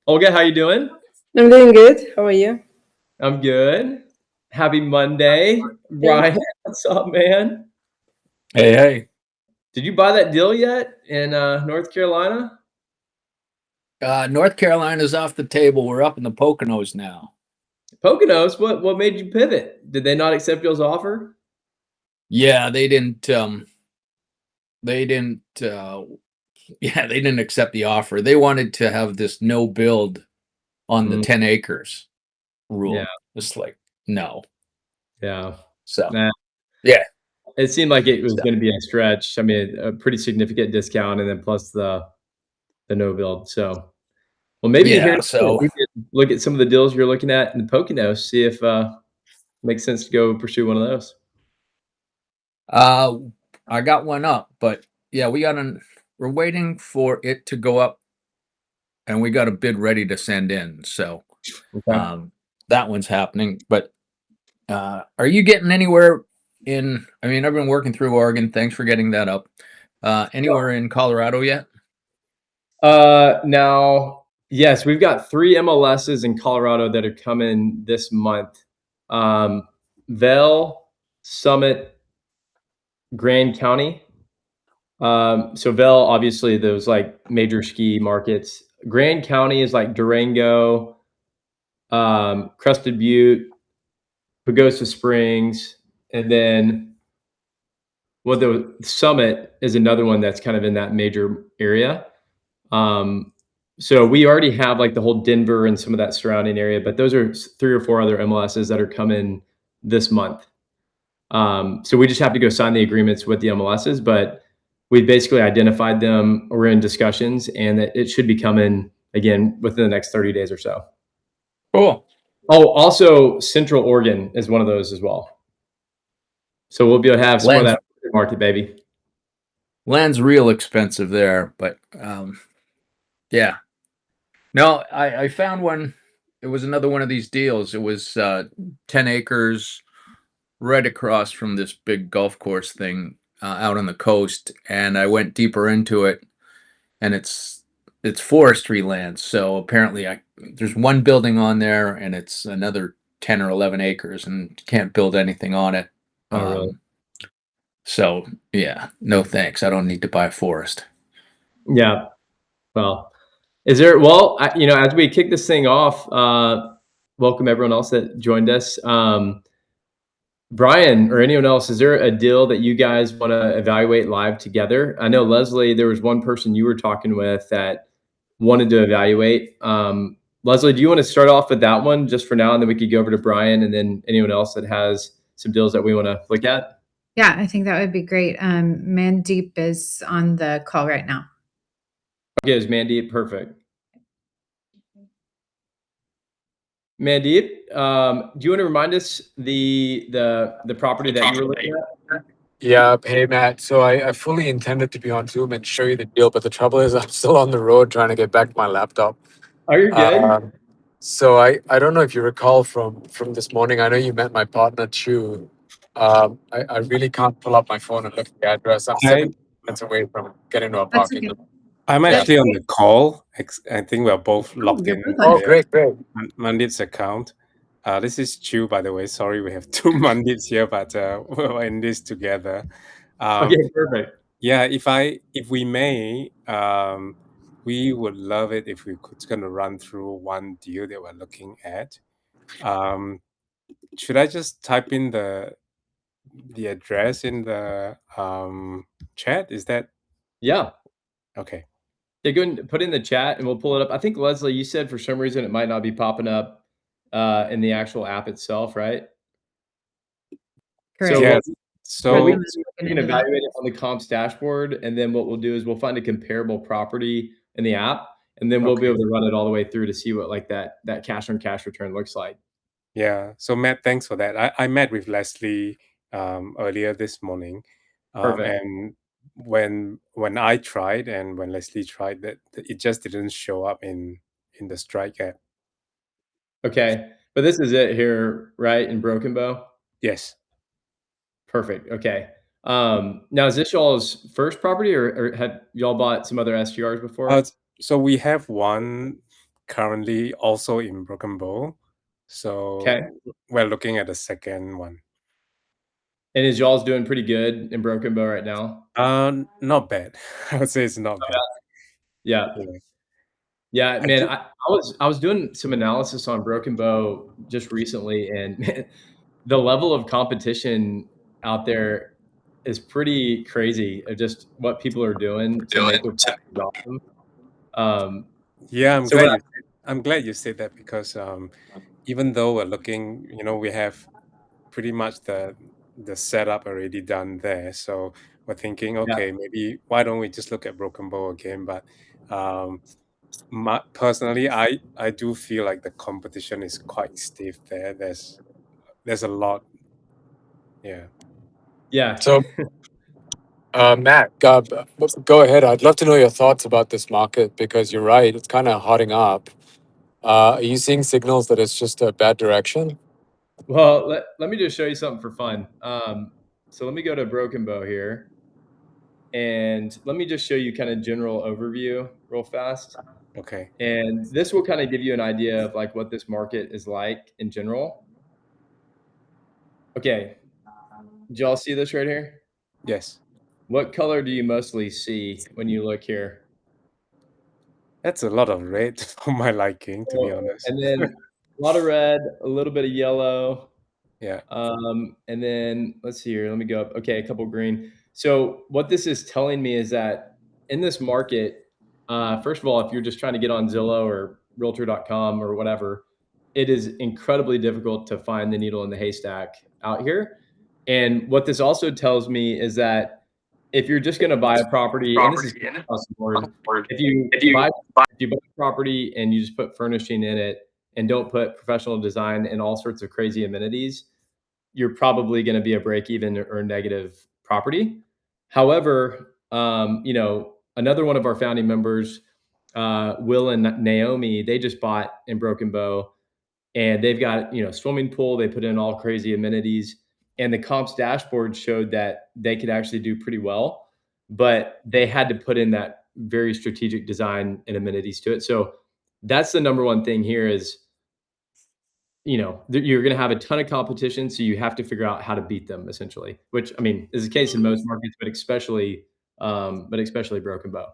Olga, how you doing? I'm doing good. How are you? I'm good. Happy Monday. Thank Brian, what's up, man? Hey, hey. Did you buy that deal yet in North Carolina? North Carolina's off the table. We're up in the Poconos now. Poconos, what made you pivot? Did they not accept y'all's offer? Yeah, they didn't they didn't yeah, they didn't accept the offer. They wanted to have this no build on the Mm, 10 acres yeah, rule. It's like, no. yeah. So, Nah, yeah. it seemed like it was So, going to be a stretch. I mean, a pretty significant discount, and then plus the no build. So, well, maybe here yeah, so we could look at some of the deals you're looking at in the Poconos, see if it makes sense to go pursue one of those. uh I got one up, but yeah, we're waiting for it to go up and we got a bid ready to send in. So, Okay. um that one's happening, but are you getting anywhere I mean, I've been working through Oregon. Thanks for getting that up. Anywhere in Colorado yet? Now, yes, we've got 3 MLSs in Colorado that are coming this month. Um, Vail, Summit, Grand County. So Vail, obviously, those like major ski markets. Grand County is like Durango, Crested Butte, Pagosa Springs, and then the Summit is another one that's kind of in that major area. Um, so we already have like the whole Denver and some of that surrounding area, but those are 3 or 4 other MLSs that are coming this month. So we just have to go sign the agreements with the MLSs, but we basically identified them. We're in discussions, and it should be coming again within the next 30 days or so. Cool. Oh, also Central Oregon is one of those as well. So we'll be able to have some more of Land's that market, baby. land's real expensive there, but yeah. No, I found one. It was another one of these deals. It was 10 acres right across from this big golf course thing out on the coast, and I went deeper into it, and it's forestry land. So apparently, there's one building on there, and it's another 10 or 11 acres, and can't build anything on it. Oh, really? Um, so yeah, no thanks. I don't need to buy a forest. Yeah. Well, is there, well, as we kick this thing off, welcome everyone else that joined us. Brian or anyone else, is there a deal that you guys want to evaluate live together? I know, Leslie, there was one person you were talking with that wanted to evaluate. Leslie, do you want to start off with that one just for now, and then we could go over to Brian and then anyone else that has some deals that we want to look at? Yeah, I think that would be great. Mandeep is on the call right now. Okay, is Mandeep perfect? Mandeep, do you want to remind us the property that you were looking at? Yeah, hey Matt. So I fully intended to be on Zoom and show you the deal, but the trouble is I'm still on the road trying to get back to my laptop. Are you good? So I don't know if you recall from this morning. I know you met my partner Chu. I really can't pull up my phone and look at the address. I'm 7 minutes away from getting to a That's parking okay. lot. I'm Yeah. actually on the call. I think we're both logged you're in. both on. Oh, great. Mandeep's account. This is Chu, by the way. Sorry, we have 2 Mandeeps here, but we're in this together. Okay, perfect. Yeah, if we may, we would love it if we could kind of run through one deal that we're looking at. Should I just type in the address in the chat? Is that Yeah. okay? Yeah, go ahead and put it in the chat and we'll pull it up. I think, Leslie, you said for some reason it might not be popping up in the actual app itself, right? Correct. So Yes. we So can evaluate it on the comps dashboard, and then what we'll do is we'll find a comparable property in the app, and then we'll be able to run it all the way through to see what like that cash on cash return looks like. yeah. So Matt, thanks for that. I met with Leslie earlier this morning, Perfect. and when I tried and when Leslie tried that, it just didn't show up in the Strike app. Okay. But this is it here, right, in Broken Bow? Yes. Perfect. Okay. Now is this y'all's first property, or have y'all bought some other STRs before? So we have one currently also in Broken Bow. So Okay. we're looking at the second one. And is y'all's doing pretty good in Broken Bow right now? Not bad. I would say it's not bad. Yeah. Yeah. Yeah, man, think- I was doing some analysis on Broken Bow just recently, and man, the level of competition out there is pretty crazy of just what people are doing to make their properties awesome. Yeah, So what I'm glad you said that because even though we're looking, we have pretty much the setup already done there. So we're thinking, Yeah. okay, maybe why don't we just look at Broken Bow again? But personally, I do feel like the competition is quite stiff there. There's a lot. Yeah. Yeah. So, Matt, go ahead. I'd love to know your thoughts about this market because you're right, it's kind of hotting up. Are you seeing signals that it's just a bad direction? Well, let me just show you something for fun. So let me go to Broken Bow here, and let me just show you kind of general overview real fast. Okay. And this will kind of give you an idea of like what this market is like in general. Okay. Did y'all see this right here? Yes. What color do you mostly see when you look here? That's a lot of red for my liking, to be Well, honest. and then a lot of red, a little bit of yellow, Yeah. and then let's see here. Let me go up. Okay, a couple green. So what this is telling me is that in this market, first of all, if you're just trying to get on Zillow or Realtor.com or whatever, it is incredibly difficult to find the needle in the haystack out here. And what this also tells me is that if you're just going to buy a property, and this is across the board, if you buy a property and you just put furnishing in it and don't put professional design and all sorts of crazy amenities, you're probably going to be a break even or negative property. However, another one of our founding members, Will and Naomi, they just bought in Broken Bow, and they've got swimming pool. They put in all crazy amenities, and the comps dashboard showed that they could actually do pretty well, but they had to put in that very strategic design and amenities to it. So that's the number one thing here is you're going to have a ton of competition, so you have to figure out how to beat them essentially, which I mean is the case in most markets, but especially Broken Bow.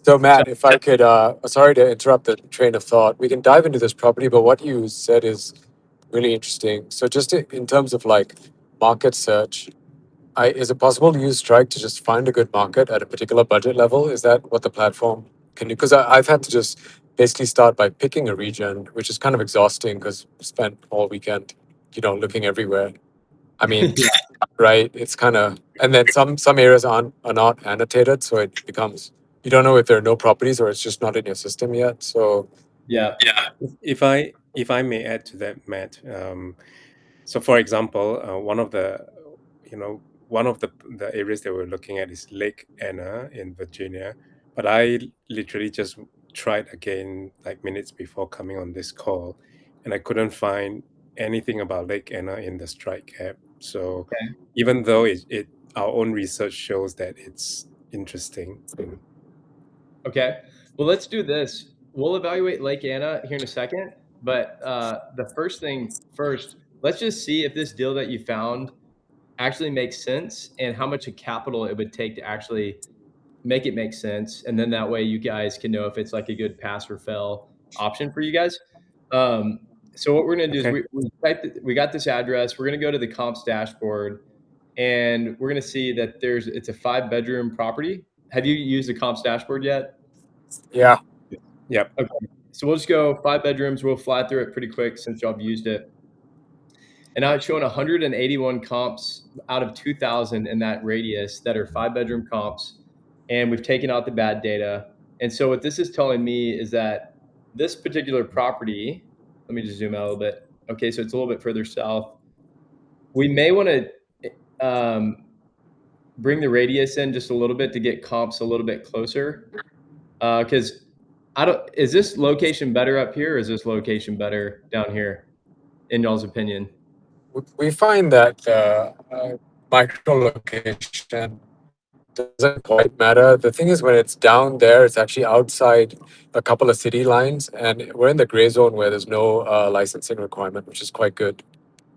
So, Matt, if I could, sorry to interrupt the train of thought. We can dive into this property, but what you said is really interesting. So, just in terms of like market search, is it possible to use Strike to just find a good market at a particular budget level? Is that what the platform can do? Because I've had to just basically start by picking a region, which is kind of exhausting because I spent all weekend, looking everywhere. I mean, right? It's kind of, and then some areas are not annotated, so it becomes you don't know if there are no properties or it's just not in your system yet. So Yeah. If I may add to that, Matt. So, for example, one of the areas that we're looking at is Lake Anna in Virginia. But I literally just tried again like minutes before coming on this call, and I couldn't find anything about Lake Anna in the Strike app. So Okay. even though our own research shows that it's interesting. Okay. Well, let's do this. We'll evaluate Lake Anna here in a second, but the first thing first, let's just see if this deal that you found actually makes sense and how much of capital it would take to actually make it make sense. And then that way you guys can know if it's like a good pass or fail option for you guys. So what we're going to do Okay. is we got this address. We're going to go to the comps dashboard, and we're going to see that it's a 5-bedroom property. Have you used the comps dashboard yet? yeah, Yep. Okay. So we'll just go 5 bedrooms. We'll fly through it pretty quick since y'all have used it. And now it's showing 181 comps out of 2,000 in that radius that are 5-bedroom comps. And we've taken out the bad data. And so what this is telling me is that this particular property, let me just zoom out a little bit. Okay, so it's a little bit further south. We may want to bring the radius in just a little bit to get comps a little bit closer. Because is this location better up here or is this location better down here in y'all's opinion? we find that micro location doesn't quite matter. The thing is, when it's down there, it's actually outside a couple of city lines, and we're in the gray zone where there's no licensing requirement, which is quite good.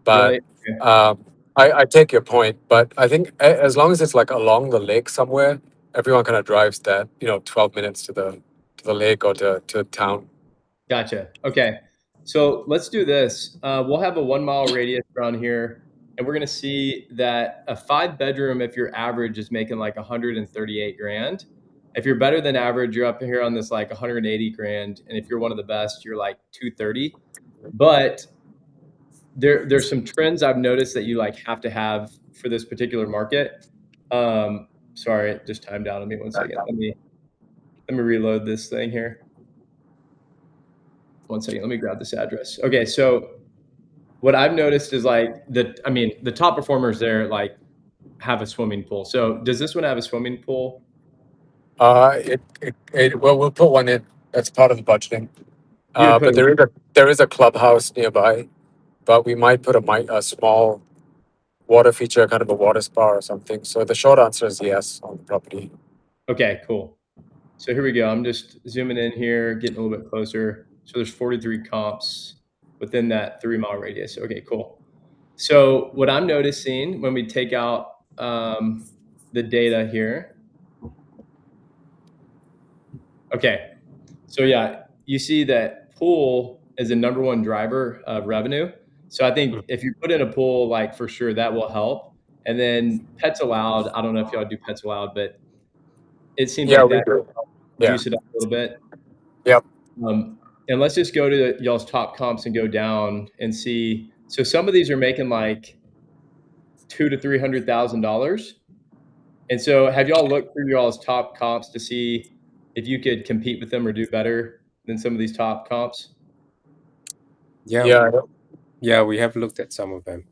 But Really? Okay. I take your point, but I think as long as it's like along the lake somewhere, everyone kind of drives that 12 minutes to the lake or to town. Gotcha. Okay. So let's do this. We'll have a 1 mile radius around here, and we're gonna see that a 5-bedroom, if your average is making like 138 grand. If you're better than average, you're up here on this like 180 grand, and if you're one of the best, you're like 230. But there's some trends I've noticed that you like have to have for this particular market. Sorry, it just timed out on me 1 second. Let me reload this thing here. 1 second. Let me grab this address. Okay, so what I've noticed is like the top performers there like have a swimming pool. So does this one have a swimming pool? Well, we'll put one in. That's part of the budgeting. You would put But there is a clubhouse nearby, but we might put a small water feature, kind of a water spa or something. So the short answer is yes on the property. Okay, cool. So here we go. I'm just zooming in here, getting a little bit closer. So there's 43 comps within that 3 mile radius. Okay, cool. So what I'm noticing when we take out the data here. Okay, so yeah, you see that pool is the #1 driver of revenue. So I think if you put in a pool, like for sure that will help. And then pets allowed. I don't know if y'all do pets allowed, but it seems Yeah, like we that do. Yeah. juice it up a little bit. Yep. And let's just go to y'all's top comps and go down and see. So some of these are making like $200,000 to $300,000. And so have y'all looked through y'all's top comps to see if you could compete with them or do better than some of these top comps? Yeah, we have looked at some of them.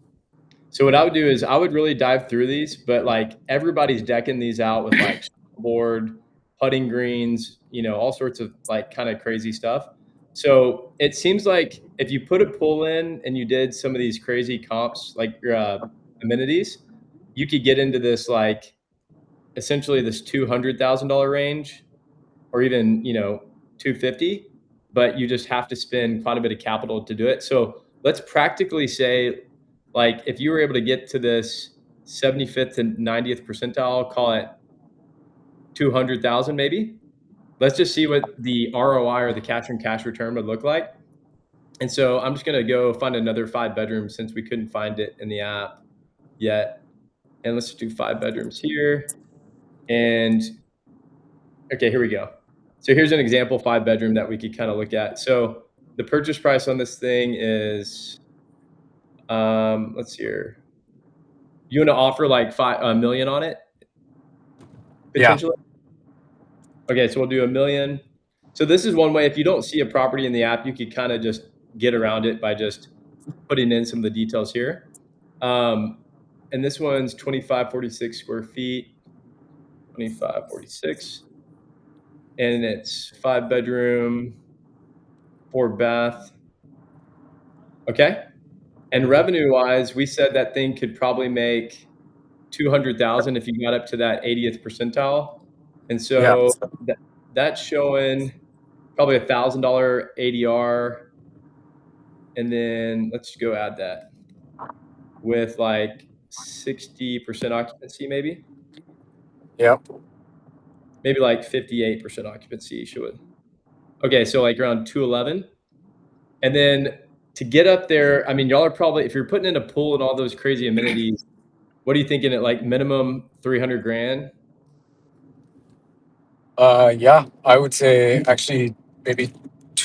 So what I would do is I would really dive through these, but like everybody's decking these out with like board, putting greens, all sorts of like kind of crazy stuff. So it seems like if you put a pull in and you did some of these crazy comps, like your amenities, you could get into this like essentially this $200,000 range, or even 250, but you just have to spend quite a bit of capital to do it. So let's practically say, like, if you were able to get to this 75th and 90th percentile, call it 200,000 maybe. Let's just see what the ROI or the cash on cash return would look like. And so I'm just gonna go find another 5 bedrooms since we couldn't find it in the app yet. And let's do 5 bedrooms here. And okay, here we go. So here's an example 5 bedroom that we could kind of look at. So the purchase price on this thing is, let's see here. You want to offer like $1 million on it? Potentially? Yeah. Okay, so we'll do $1 million. So this is one way, if you don't see a property in the app, you could kind of just get around it by just putting in some of the details here. And this one's 2546 square feet, 2546. And it's 5 bedroom, 4 bath. Okay. And revenue wise, we said that thing could probably make 200,000 if you got up to that 80th percentile. And so that's showing probably $1,000 ADR. And then let's go add that with like 60% occupancy, maybe. Yep. Maybe like 58% occupancy should. Okay, so like around 211. And then to get up there, I mean, y'all are probably, if you're putting in a pool and all those crazy amenities, what are you thinking at like minimum 300 grand? Yeah, I would say actually maybe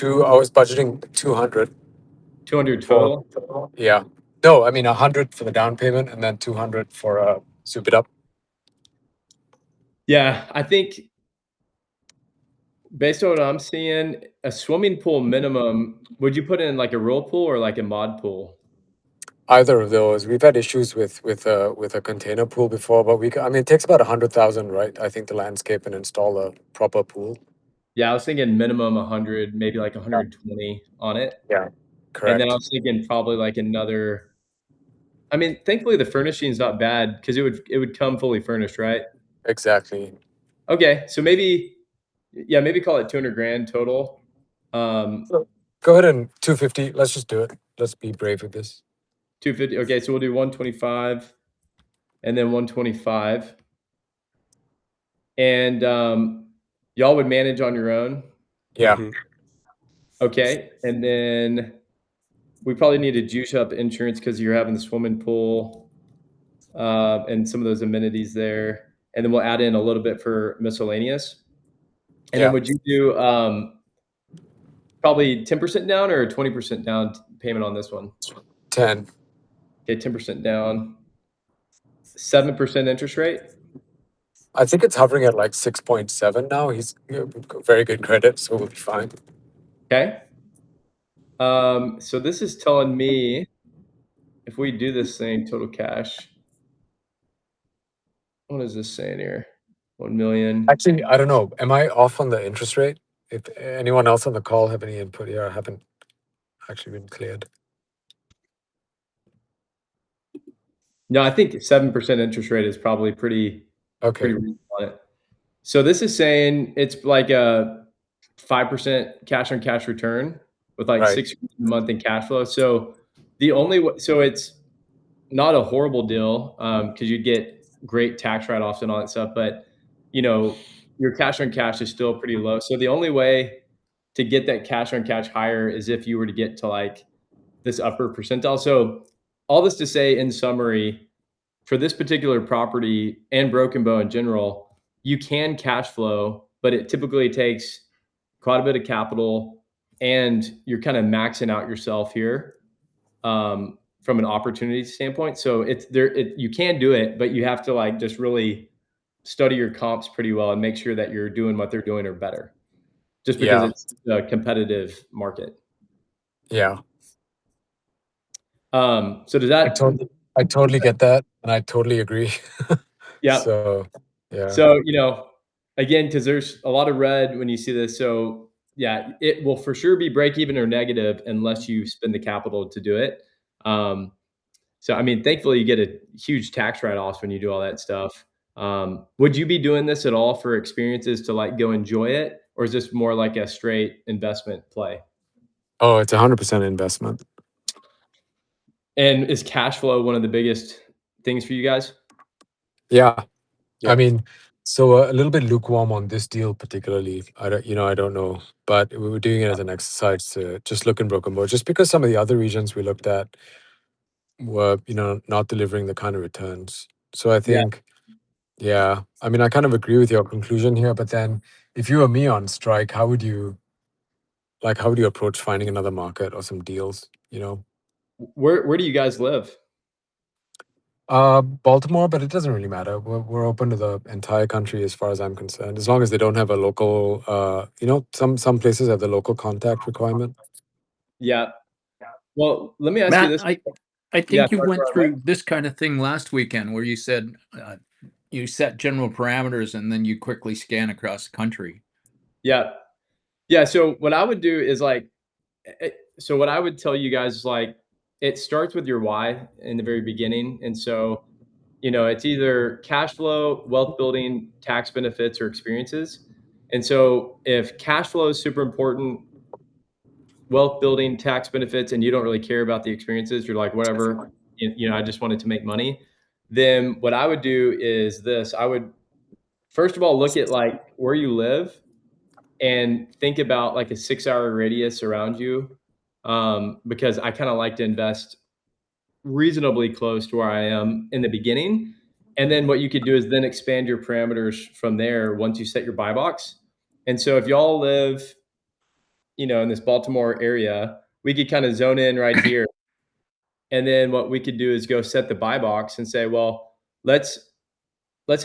I was budgeting 200. 200 total? Yeah. No, I mean 100 for the down payment and then 200 for soup it up. Yeah, I think based on what I'm seeing, a swimming pool minimum, would you put in like a real pool or like a mod pool? Either of those. We've had issues with a container pool before, but I mean it takes about 100,000, right? I think to landscape and install a proper pool. Yeah, I was thinking minimum 100, maybe like 120 on it. Yeah, correct. And then I was thinking probably like another. I mean, thankfully the furnishing is not bad because it would come fully furnished, right? exactly. Okay, so maybe call it 200 grand total. Go ahead and 250. Let's just do it. Let's be brave with this. 250. Okay, so we'll do 125 and then 125. And y'all would manage on your own. Yeah. Mhm. Okay, and then we probably need to juice up insurance because you're having the swimming pool and some of those amenities there. And then we'll add in a little bit for miscellaneous. And Yeah. then would you do probably 10% down or 20% down payment on this one? 10. Okay, 10% down. 7% interest rate. I think it's hovering at like 6.7 now. He's got very good credit, so we'll be fine. Okay. So this is telling me if we do this thing, total cash. What is this saying here? 1 million. Actually, I don't know. Am I off on the interest rate? If anyone else on the call have any input here, I haven't actually been cleared. No, I think 7% interest rate is probably pretty Okay. reasonable on it. So this is saying it's like a 5% cash on cash return with like Right. $6 a month in cash flow. So so it's not a horrible deal because you'd get great tax write-offs and all that stuff, but you know your cash on cash is still pretty low. So the only way to get that cash on cash higher is if you were to get to like this upper percentile. So all this to say, in summary, for this particular property and Broken Bow in general, you can cash flow, but it typically takes quite a bit of capital, and you're kind of maxing out yourself here from an opportunity standpoint. So it's there. You can do it, but you have to like just really study your comps pretty well and make sure that you're doing what they're doing or better. Just because Yeah. it's a competitive market. Yeah. So does that? I totally get that, and I totally agree. Yeah. So, yeah. So, again, because there's a lot of red when you see this. So, yeah, it will for sure be break even or negative unless you spend the capital to do it. So, I mean, thankfully, you get a huge tax write-offs when you do all that stuff. Would you be doing this at all for experiences to like go enjoy it, or is this more like a straight investment play? Oh, it's 100% investment. And is cash flow one of the biggest things for you guys? Yeah. Yeah. I mean, so a little bit lukewarm on this deal particularly. I don't know, but we were doing it as an exercise to just look in Broken Bow, just because some of the other regions we looked at were, not delivering the kind of returns. So I think, yeah, I mean, I kind of agree with your conclusion here, but then if you were me on strike, how would you approach finding another market or some deals, Where do you guys live? Baltimore, but it doesn't really matter. We're open to the entire country as far as I'm concerned, as long as they don't have a local, some places have the local contact requirement. Yeah. Well, let me ask you Matt, this. I think Yeah, you sorry, went Brian, through this kind of thing last weekend where you said you set general parameters and then you quickly scan across the country. Yeah. Yeah. So what I would do is so what I would tell you guys is like, it starts with your why in the very beginning. And so, it's either cash flow, wealth building, tax benefits, or experiences. And so if cash flow is super important, wealth building, tax benefits, and you don't really care about the experiences, you're like, whatever, I just wanted to make money. Then what I would do is this. I would first of all look at like where you live and think about like a 6-hour radius around you, because I kind of like to invest reasonably close to where I am in the beginning. And then what you could do is then expand your parameters from there once you set your buy box. And so if y'all live, in this Baltimore area, we could kind of zone in right here. And then what we could do is go set the buy box and say, well, let's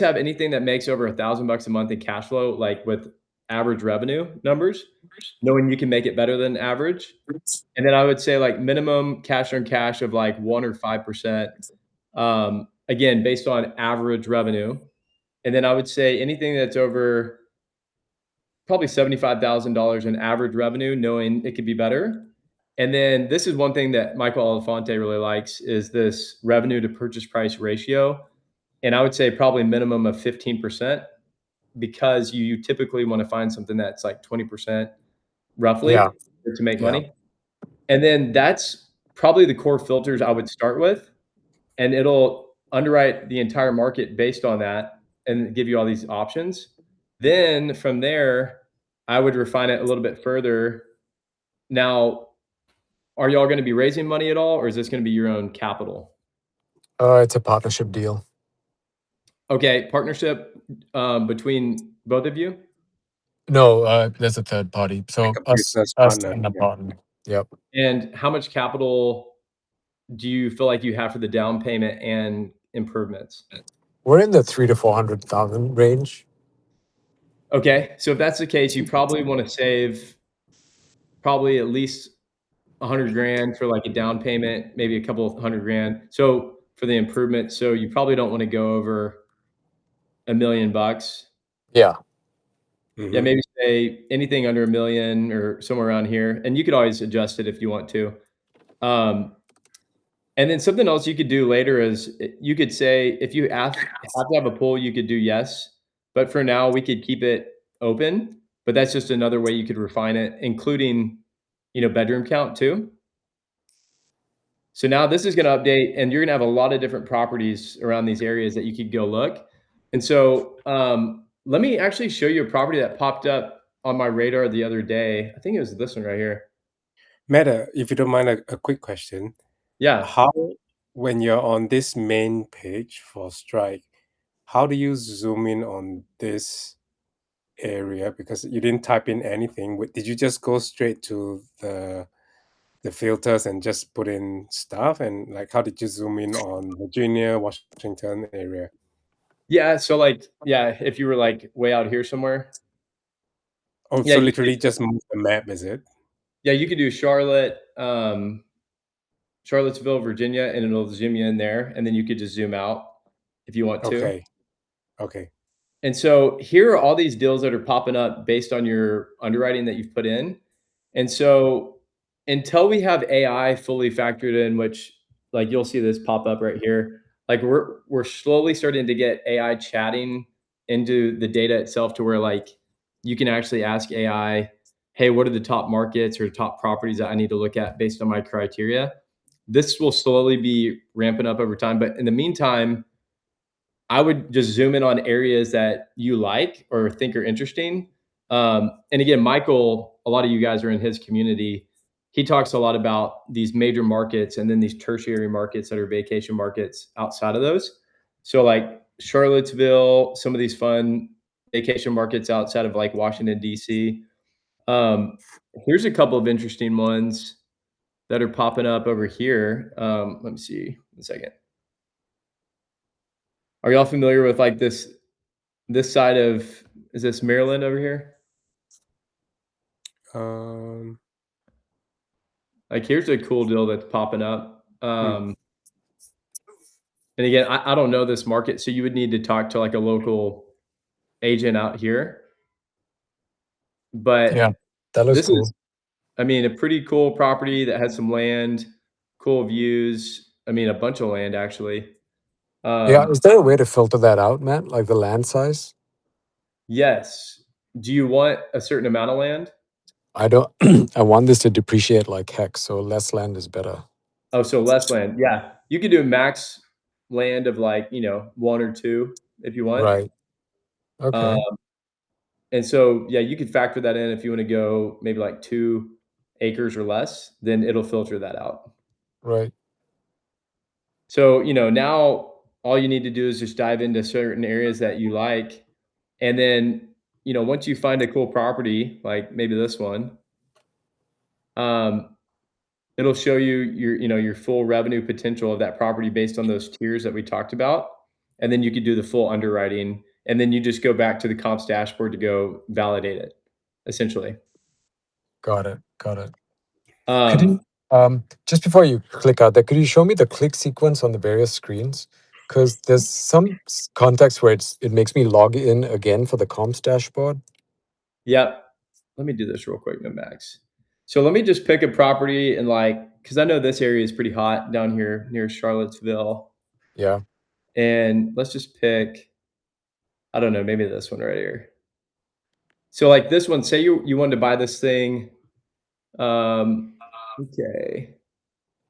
have anything that makes over $1,000 a month in cash flow, like with average revenue numbers, knowing you can make it better than average. And then I would say like minimum cash on cash of like 1 or 5%, again, based on average revenue. And then I would say anything that's over probably $75,000 in average revenue, knowing it could be better. And then this is one thing that Michael Elefante really likes is this revenue to purchase price ratio. And I would say probably minimum of 15% because you typically want to find something that's like 20% roughly Yeah. to make Yeah. money. And then that's probably the core filters I would start with, and it'll underwrite the entire market based on that and give you all these options. Then from there, I would refine it a little bit further. Now, are y'all going to be raising money at all, or is this going to be your own capital? It's a partnership deal. Okay, partnership between both of you. No, there's a third party. So Like a business us partner. and a Yeah. partner. Yep. And how much capital do you feel like you have for the down payment and improvements? We're in the 300 to 400,000 range. Okay, so if that's the case, you probably want to save probably at least 100 grand for like a down payment, maybe a couple of 100 grand. So for the improvement, so you probably don't want to go over $1 million. Yeah. Yeah, Mhm. maybe say anything under 1 million or somewhere around here, and you could always adjust it if you want to. And then something else you could do later is you could say if you have to have a pool, you could do yes, but for now we could keep it open. But that's just another way you could refine it, including bedroom count too. So now this is going to update, and you're going to have a lot of different properties around these areas that you could go look. And so let me actually show you a property that popped up on my radar the other day. I think it was this one right here. Meta, if you don't mind, a quick question. Yeah. How, when you're on this main page for Strike, how do you zoom in on this area? Because you didn't type in anything. Did you just go straight to the filters and just put in stuff? And like, how did you zoom in on Virginia, Washington area? Yeah. So like, yeah, if you were like way out here somewhere. Oh, Yeah, so you literally just move the map, is it? Yeah, you could do Charlotte, Charlottesville, Virginia, and it'll zoom you in there, and then you could just zoom out if you want to. Okay. Okay. And so here are all these deals that are popping up based on your underwriting that you've put in. And so until we have AI fully factored in, which like you'll see this pop up right here, like we're slowly starting to get AI chatting into the data itself to where like you can actually ask AI, hey, what are the top markets or top properties that I need to look at based on my criteria? This will slowly be ramping up over time. But in the meantime, I would just zoom in on areas that you like or think are interesting. And again, Michael, a lot of you guys are in his community. He talks a lot about these major markets and then these tertiary markets that are vacation markets outside of those. So like Charlottesville, some of these fun vacation markets outside of like Washington, D.C. Here's a couple of interesting ones that are popping up over here. Let me see. 1 second. Are y'all familiar with like this side of, is this Maryland over here? Like here's a cool deal that's popping up. And again, I don't know this market, so you would need to talk to like a local agent out here. But Yeah. That looks this cool. is, I mean, a pretty cool property that has some land, cool views. I mean, a bunch of land actually. Yeah. Is there a way to filter that out, Matt? Like the land size? Yes. Do you want a certain amount of land? I don't. I want this to depreciate like heck, so less land is better. Oh, so less land. Yeah. You could do a max land of like, 1 or 2 if you want. Right. Okay. And so, yeah, you could factor that in if you want to go maybe like 2 acres or less, then it'll filter that out. Right. So, now all you need to do is just dive into certain areas that you like. And then, once you find a cool property, like maybe this one, it'll show you your full revenue potential of that property based on those tiers that we talked about. And then you could do the full underwriting. And then you just go back to the comps dashboard to go validate it, essentially. Got it. Got it. Could you, just before you click out there, could you show me the click sequence on the various screens? Because there's some context where it makes me log in again for the comps dashboard. Yep. Let me do this real quick, Max. So let me just pick a property and because I know this area is pretty hot down here near Charlottesville. Yeah. And let's just pick, I don't know, maybe this one right here. So like this one, say you wanted to buy this thing. Okay.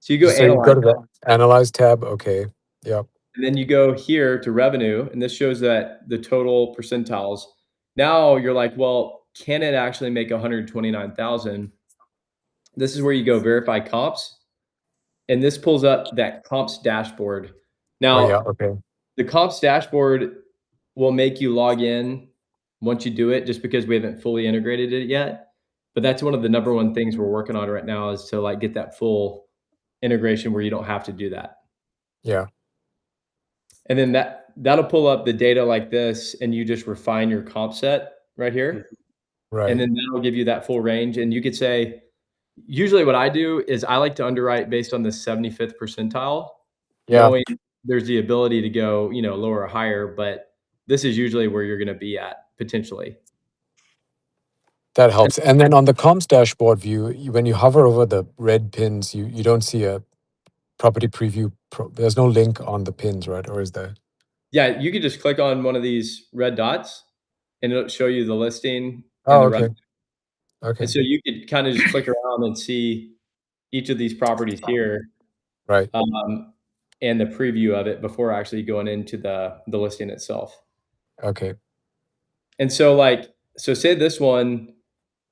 So you go So you analyze, go to the analyze tab. Okay. Yep. and then you go here to revenue, and this shows that the total percentiles. Now you're like, well, can it actually make 129,000? This is where you go verify comps, and this pulls up that comps dashboard. Now, Oh yeah. Okay. the comps dashboard will make you log in once you do it, just because we haven't fully integrated it yet. But that's one of the number one things we're working on right now, is to like get that full integration where you don't have to do that. Yeah. And then that'll pull up the data like this, and you just refine your comp set right here. Right. And then that'll give you that full range. And you could say, usually what I do is I like to underwrite based on the 75th percentile, Yeah. knowing there's the ability to go, lower or higher, but this is usually where you're going to be at potentially. That helps. And then on the comps dashboard view, when you hover over the red pins, you don't see a property preview. There's no link on the pins, right? Or is there? Yeah, you could just click on one of these red dots and it'll show you the listing and Oh, the okay. revenue. Okay. And so you could kind of just click around and see each of these properties here, Right. and the preview of it before actually going into the listing itself. Okay. And so so say this one,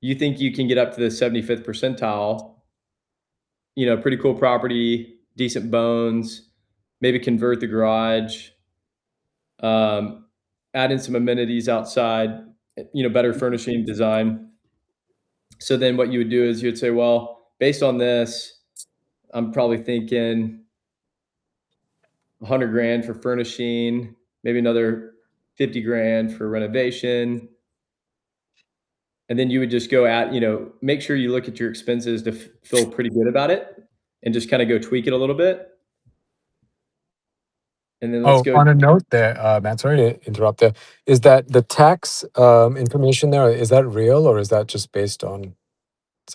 you think you can get up to the 75th percentile, pretty cool property, decent bones, maybe convert the garage, add in some amenities outside, better furnishing design. So then what you would do is you'd say, well, based on this, I'm probably thinking 100 grand for furnishing, maybe another 50 grand for renovation. And then you would just go at, make sure you look at your expenses to feel pretty good about it, and just kind of go tweak it a little bit. And then let's Oh, go. on a note there, Matt, sorry to interrupt there. Is that the tax information there, is that real or is that just based on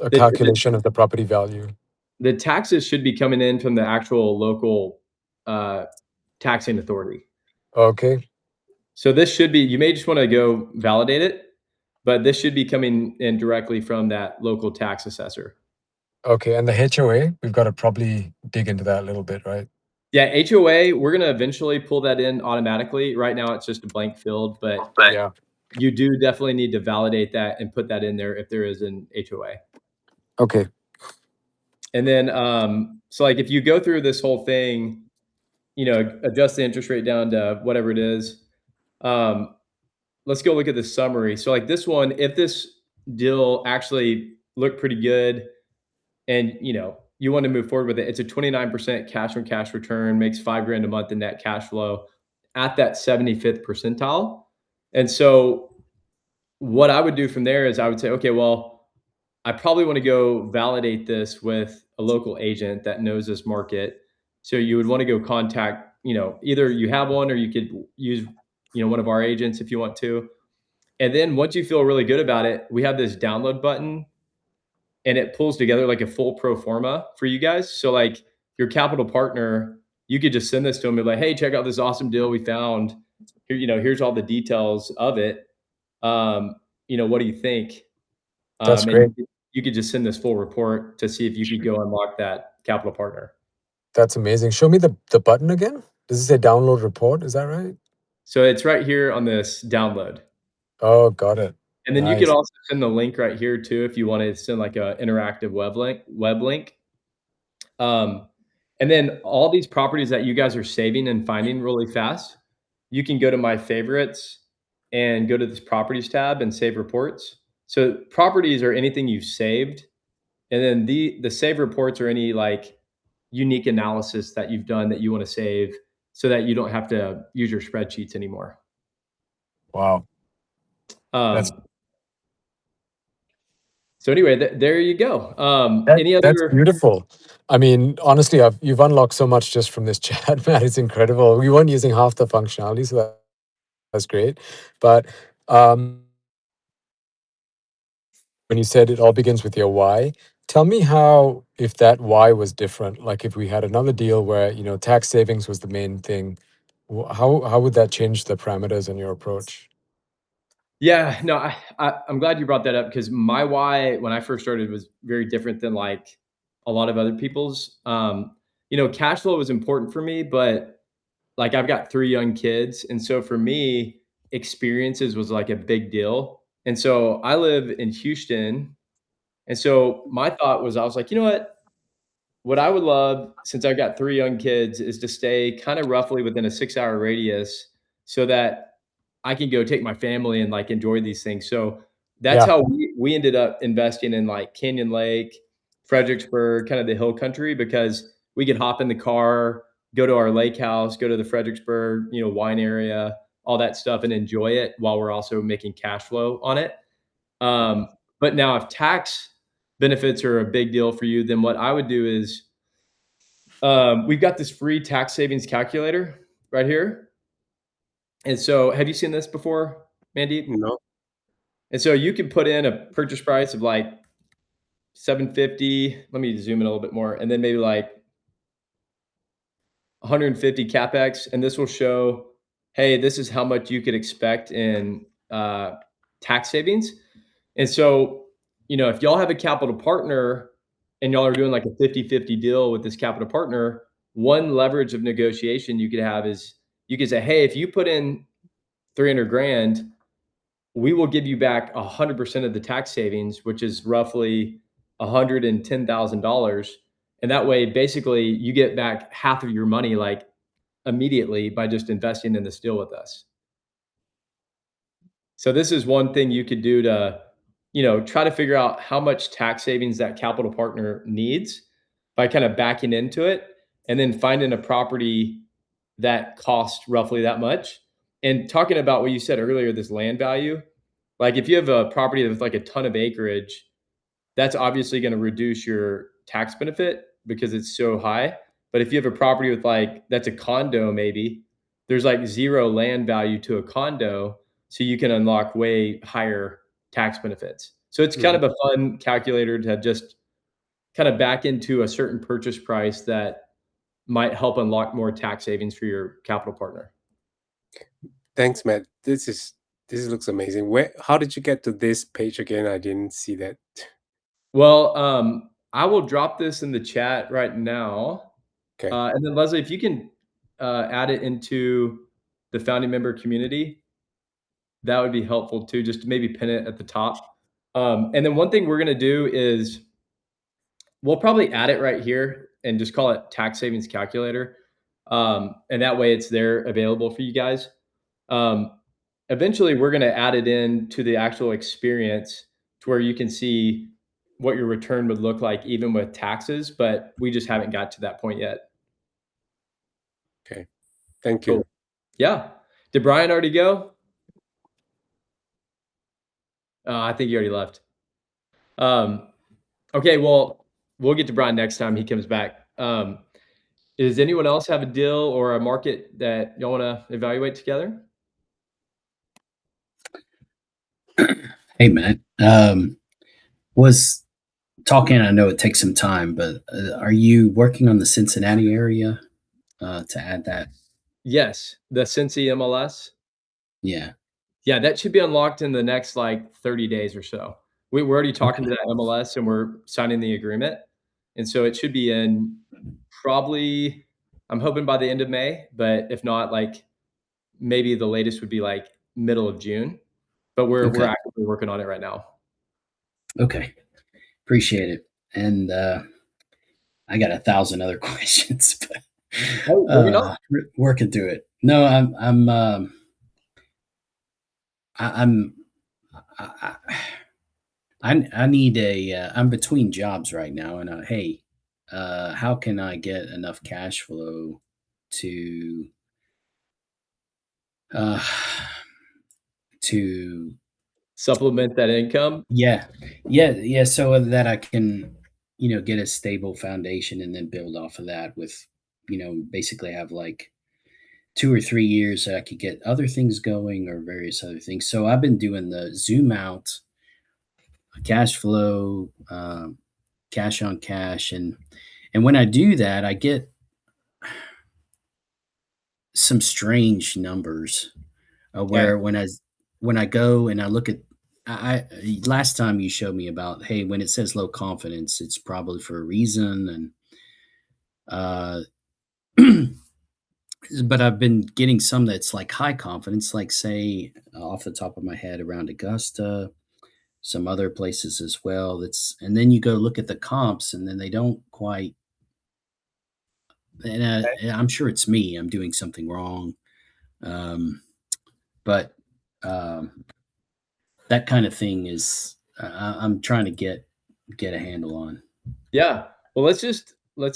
a The- calculation of the property value? The taxes should be coming in from the actual local taxing authority. Okay. So this should be, you may just want to go validate it, but this should be coming in directly from that local tax assessor. Okay. And the HOA, we've got to probably dig into that a little bit, right? Yeah, HOA, we're going to eventually pull that in automatically. Right now, it's just a blank field, but Yeah. you do definitely need to validate that and put that in there if there is an HOA. Okay. And then, so like if you go through this whole thing, adjust the interest rate down to whatever it is. Let's go look at the summary. So like this one, if this deal actually looked pretty good and, you want to move forward with it, it's a 29% cash on cash return, makes $5,000 a month in net cash flow at that 75th percentile. And so what I would do from there is I would say, okay, well, I probably want to go validate this with a local agent that knows this market. So you would want to go contact, either you have one or you could use, one of our agents if you want to. And then once you feel really good about it, we have this download button and it pulls together like a full pro forma for you guys. So like your capital partner, you could just send this to them and be like, hey, check out this awesome deal we found. Here, here's all the details of it. What do you think? That's And great. you could just send this full report to see if you could go unlock that capital partner. That's amazing. Show me the button again. Does it say download report? Is that right? So it's right here on this download. Oh, got it. And then you could Nice. also send the link right here too if you wanted to send like an interactive web link. And then all these properties that you guys are saving and finding really fast, you can go to my favorites and go to this properties tab and save reports. So properties are anything you've saved. And then the save reports are any like unique analysis that you've done that you want to save so that you don't have to use your spreadsheets anymore. Wow. That's So anyway, there you go. Any That's other? beautiful. I mean, honestly, you've unlocked so much just from this chat, Matt. It's incredible. We weren't using half the functionality, so that's great. But when you said it all begins with your why, tell me how, if that why was different, like if we had another deal where, tax savings was the main thing, How would that change the parameters in your approach? Yeah, no, I'm glad you brought that up because my why when I first started was very different than like a lot of other people's. Cash flow was important for me, but like I've got 3 young kids, and so for me, experiences was like a big deal. And so I live in Houston, and so my thought was I was like, "You know what I would love since I've got 3 young kids is to stay kind of roughly within a 6-hour radius so that I can go take my family and, like, enjoy these things." So that's Yeah. how we ended up investing in, like, Canyon Lake, Fredericksburg, kind of the hill country because we could hop in the car, go to our lake house, go to the Fredericksburg, wine area, all that stuff, and enjoy it while we're also making cash flow on it. Um, but now if tax benefits are a big deal for you, then what I would do is, we've got this free tax savings calculator right here. And so have you seen this before, Mandeep? No. And so you can put in a purchase price of like 750. Let me zoom in a little bit more, and then maybe like 150 capex, and this will show, hey, this is how much you could expect in tax savings. And so, if y'all have a capital partner and y'all are doing like a 50-50 deal with this capital partner, one leverage of negotiation you could have is you could say, hey, if you put in 300 grand, we will give you back 100% of the tax savings, which is roughly $110,000. And that way, basically, you get back half of your money like immediately by just investing in this deal with us. So this is one thing you could do to, try to figure out how much tax savings that capital partner needs by kind of backing into it and then finding a property that costs roughly that much. And talking about what you said earlier, this land value, like if you have a property with like a ton of acreage, that's obviously going to reduce your tax benefit because it's so high. But if you have a property with like that's a condo, maybe there's like zero land value to a condo, so you can unlock way higher tax benefits. So it's kind of a fun calculator to just kind of back into a certain purchase price that might help unlock more tax savings for your capital partner. Thanks, Matt. This looks amazing. How did you get to this page again? I didn't see that. Well, I will drop this in the chat right now. Okay. And then Leslie, if you can add it into the founding member community, that would be helpful too, just to maybe pin it at the top. And then one thing we're gonna do is we'll probably add it right here and just call it tax savings calculator. And that way it's there available for you guys. Eventually we're gonna add it in to the actual experience to where you can see what your return would look like even with taxes, but we just haven't got to that point yet. Okay. Thank you. Cool. Yeah. Did Brian already go? I think he already left. Okay, well, we'll get to Brian next time he comes back. Does anyone else have a deal or a market that y'all want to evaluate together? Hey, Matt. Was talking, I know it takes some time, but are you working on the Cincinnati area to add that? Yes, the Cincy MLS. Yeah. Yeah, that should be unlocked in the next like 30 days or so. We're already talking to that MLS and we're signing the agreement. And so it should be in probably, I'm hoping by the end of May, but if not, like maybe the latest would be like middle of June. But we're actively working on it right now. Okay. Appreciate it. And I got 1,000 other questions, but working through it. No, I need I'm between jobs right now, and hey, how can I get enough cash flow to supplement that income? Yeah. So that I can, get a stable foundation and then build off of that with, basically have like 2 or 3 years that I could get other things going or various other things. So I've been doing the zoom out, cash flow, cash on cash, and when I do that, I get some strange numbers where when I go and I look at last time you showed me about, hey, when it says low confidence, it's probably for a reason, and uh but I've been getting some that's like high confidence, like say off the top of my head around Augusta, some other places as well. And then you go look at the comps, and then they don't quite. And I'm sure it's me. I'm doing something wrong, but that kind of thing is I'm trying to get a handle on. Yeah. Well, let's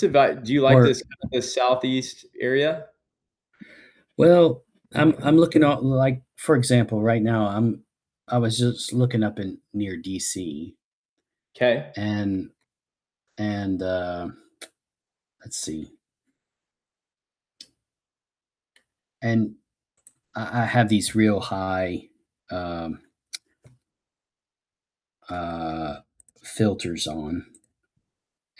invite. Do you like Or- this southeast area? Well, I'm looking at, like, for example, right now I was just looking up in near DC, Okay. and let's see, and I have these real high um, filters on,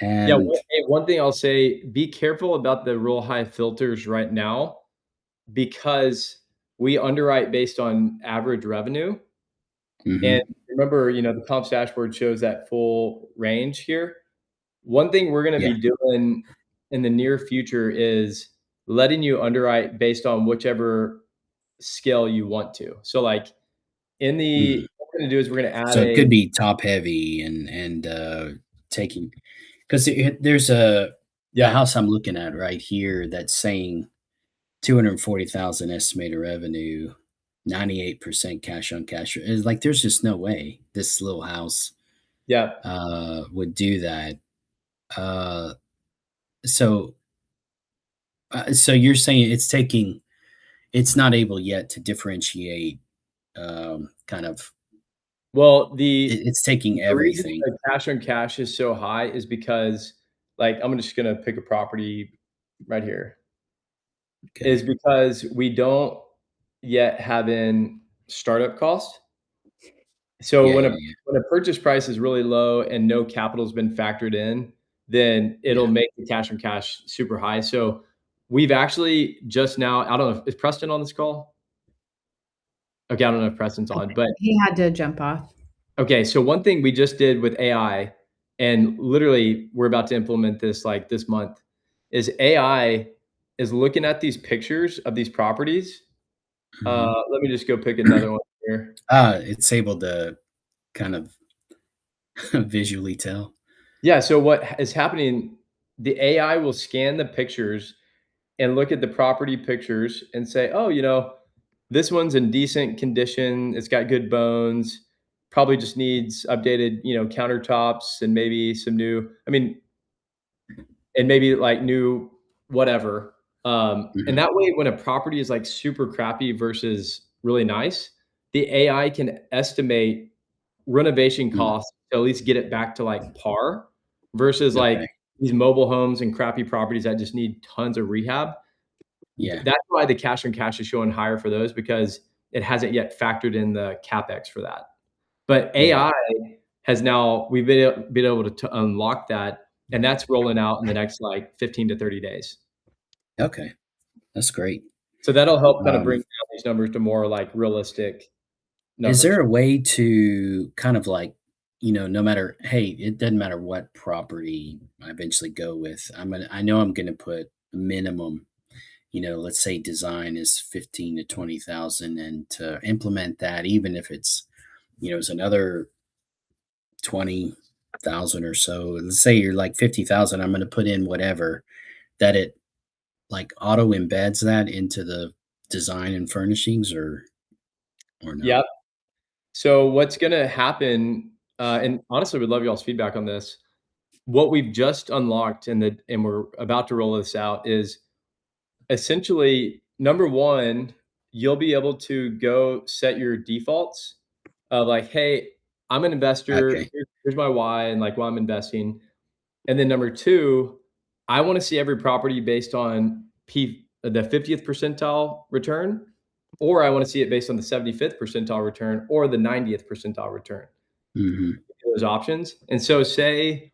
Yeah. and One thing I'll say: be careful about the real high filters right now, because we underwrite based on average revenue. Mhm. And remember, the comps dashboard shows that full range here. One thing we're going to Yeah. be doing in the near future is letting you underwrite based on whichever scale you want to. So like what we're going to do is we're going to add so it could be top heavy and taking, because there's the house I'm looking at right here that's saying 240,000 estimated revenue, 98% cash on cash. It's like there's just no way this little house would do that. So you're saying it's not able yet to differentiate, kind of. Well, It's taking the reason everything. the cash on cash is so high is because, like, I'm just going to pick a property right here. Okay. Is because we don't yet have in startup costs. So Yeah, when yeah. a purchase price is really low and no capital's been factored in, then it'll Yeah. make the cash on cash super high. So we've actually just now, I don't know, is Preston on this call? Okay, I don't know if Preston's on, but He had to jump off. okay, so one thing we just did with AI, and literally we're about to implement this like this month, is AI is looking at these pictures of these properties. Let me just go pick another one here. It's able to kind of visually tell. Yeah, so what is happening, the AI will scan the pictures and look at the property pictures and say, "Oh, this one's in decent condition. It's got good bones. Probably just needs updated, countertops and maybe some new, and maybe like new whatever." And that way, when a property is like super crappy versus really nice, the AI can estimate renovation costs to at least get it back to like par versus like Okay. these mobile homes and crappy properties that just need tons of rehab. Yeah. That's why the cash on cash is showing higher for those, because it hasn't yet factored in the CapEx for that. But AI has now, we've been able to unlock that, and that's rolling out in the next like 15 to 30 days. Okay. That's great. So that'll help kind of bring down these numbers to more like realistic numbers. Is there a way to kind of like, no matter, hey, it doesn't matter what property I eventually go with, I know I'm gonna put a minimum, let's say design is 15 to 20,000, and to implement that, even if it's, it's another 20,000 or so. Let's say you're like 50,000, I'm gonna put in whatever, that it like auto embeds that into the design and furnishings, or no? Yep. So what's gonna happen, and honestly, we'd love y'all's feedback on this. What we've just unlocked and we're about to roll this out is essentially, number one, you'll be able to go set your defaults of like, hey, I'm an investor. Okay. Here's my why and like why I'm investing. And then number two, I want to see every property based on the 50th percentile return, or I want to see it based on the 75th percentile return or the 90th percentile return. Those options. And so say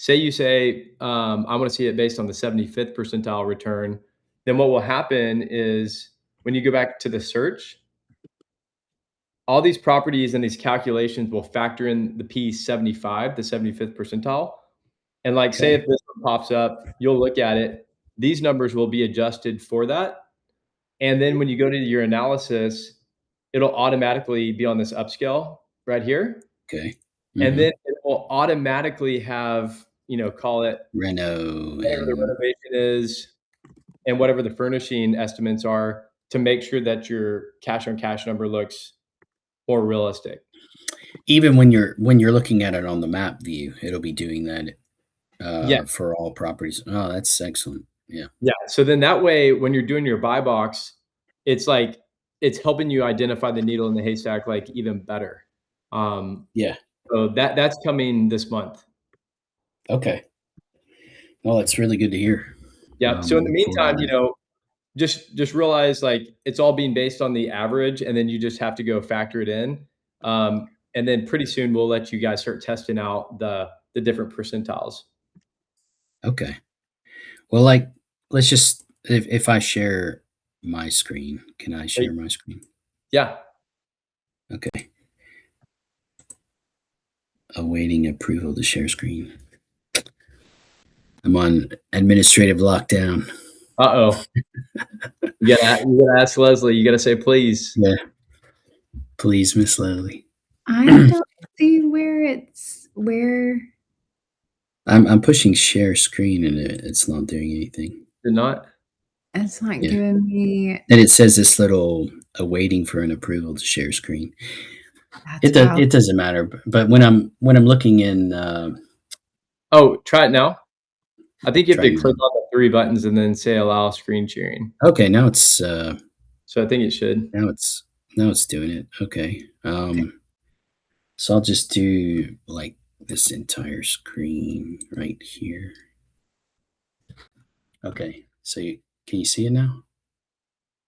you say, I want to see it based on the 75th percentile return. then what will happen is when you go back to the search, all these properties and these calculations will factor in the P75, the 75th percentile. And like, say Okay. if this one pops up, you'll look at it. These numbers will be adjusted for that. And then when you go to your analysis, it'll automatically be on this upscale right here. Okay. And Mhm. then it will automatically have, call it Reno whatever the and renovation is and whatever the furnishing estimates are to make sure that your cash on cash number looks more realistic. even when you're looking at it on the map view, it'll be doing that Yeah. for all properties. Oh, that's excellent. Yeah. Yeah. So then that way, when you're doing your buy box, it's like it's helping you identify the needle in the haystack like even better. Yeah. So that's coming this month. Okay. Well, that's really good to hear. Yeah. So in the Look forward to meantime, that. just realize like it's all being based on the average, and then you just have to go factor it in. And then pretty soon we'll let you guys start testing out the different percentiles. Okay. Well, like, let's just if I share my screen, can I share my screen? Yeah. Okay. Awaiting approval to share screen. I'm on administrative lockdown. Uh-oh. You gotta ask Leslie. You gotta say please. Yeah. Please, Miss Leslie. I don't see where. I'm pushing share screen and it's not doing anything. Did not? It's not Yeah. giving me. And it says this little awaiting for an approval to share screen. That's wild. It doesn't matter. But when I'm looking in, Oh, try it now. I think you have Try to it click on the 3 buttons and then say allow screen sharing. okay, now it's So I think it should. now it's doing it. Okay. So I'll just do like this entire screen right here. Okay. So can you see it now?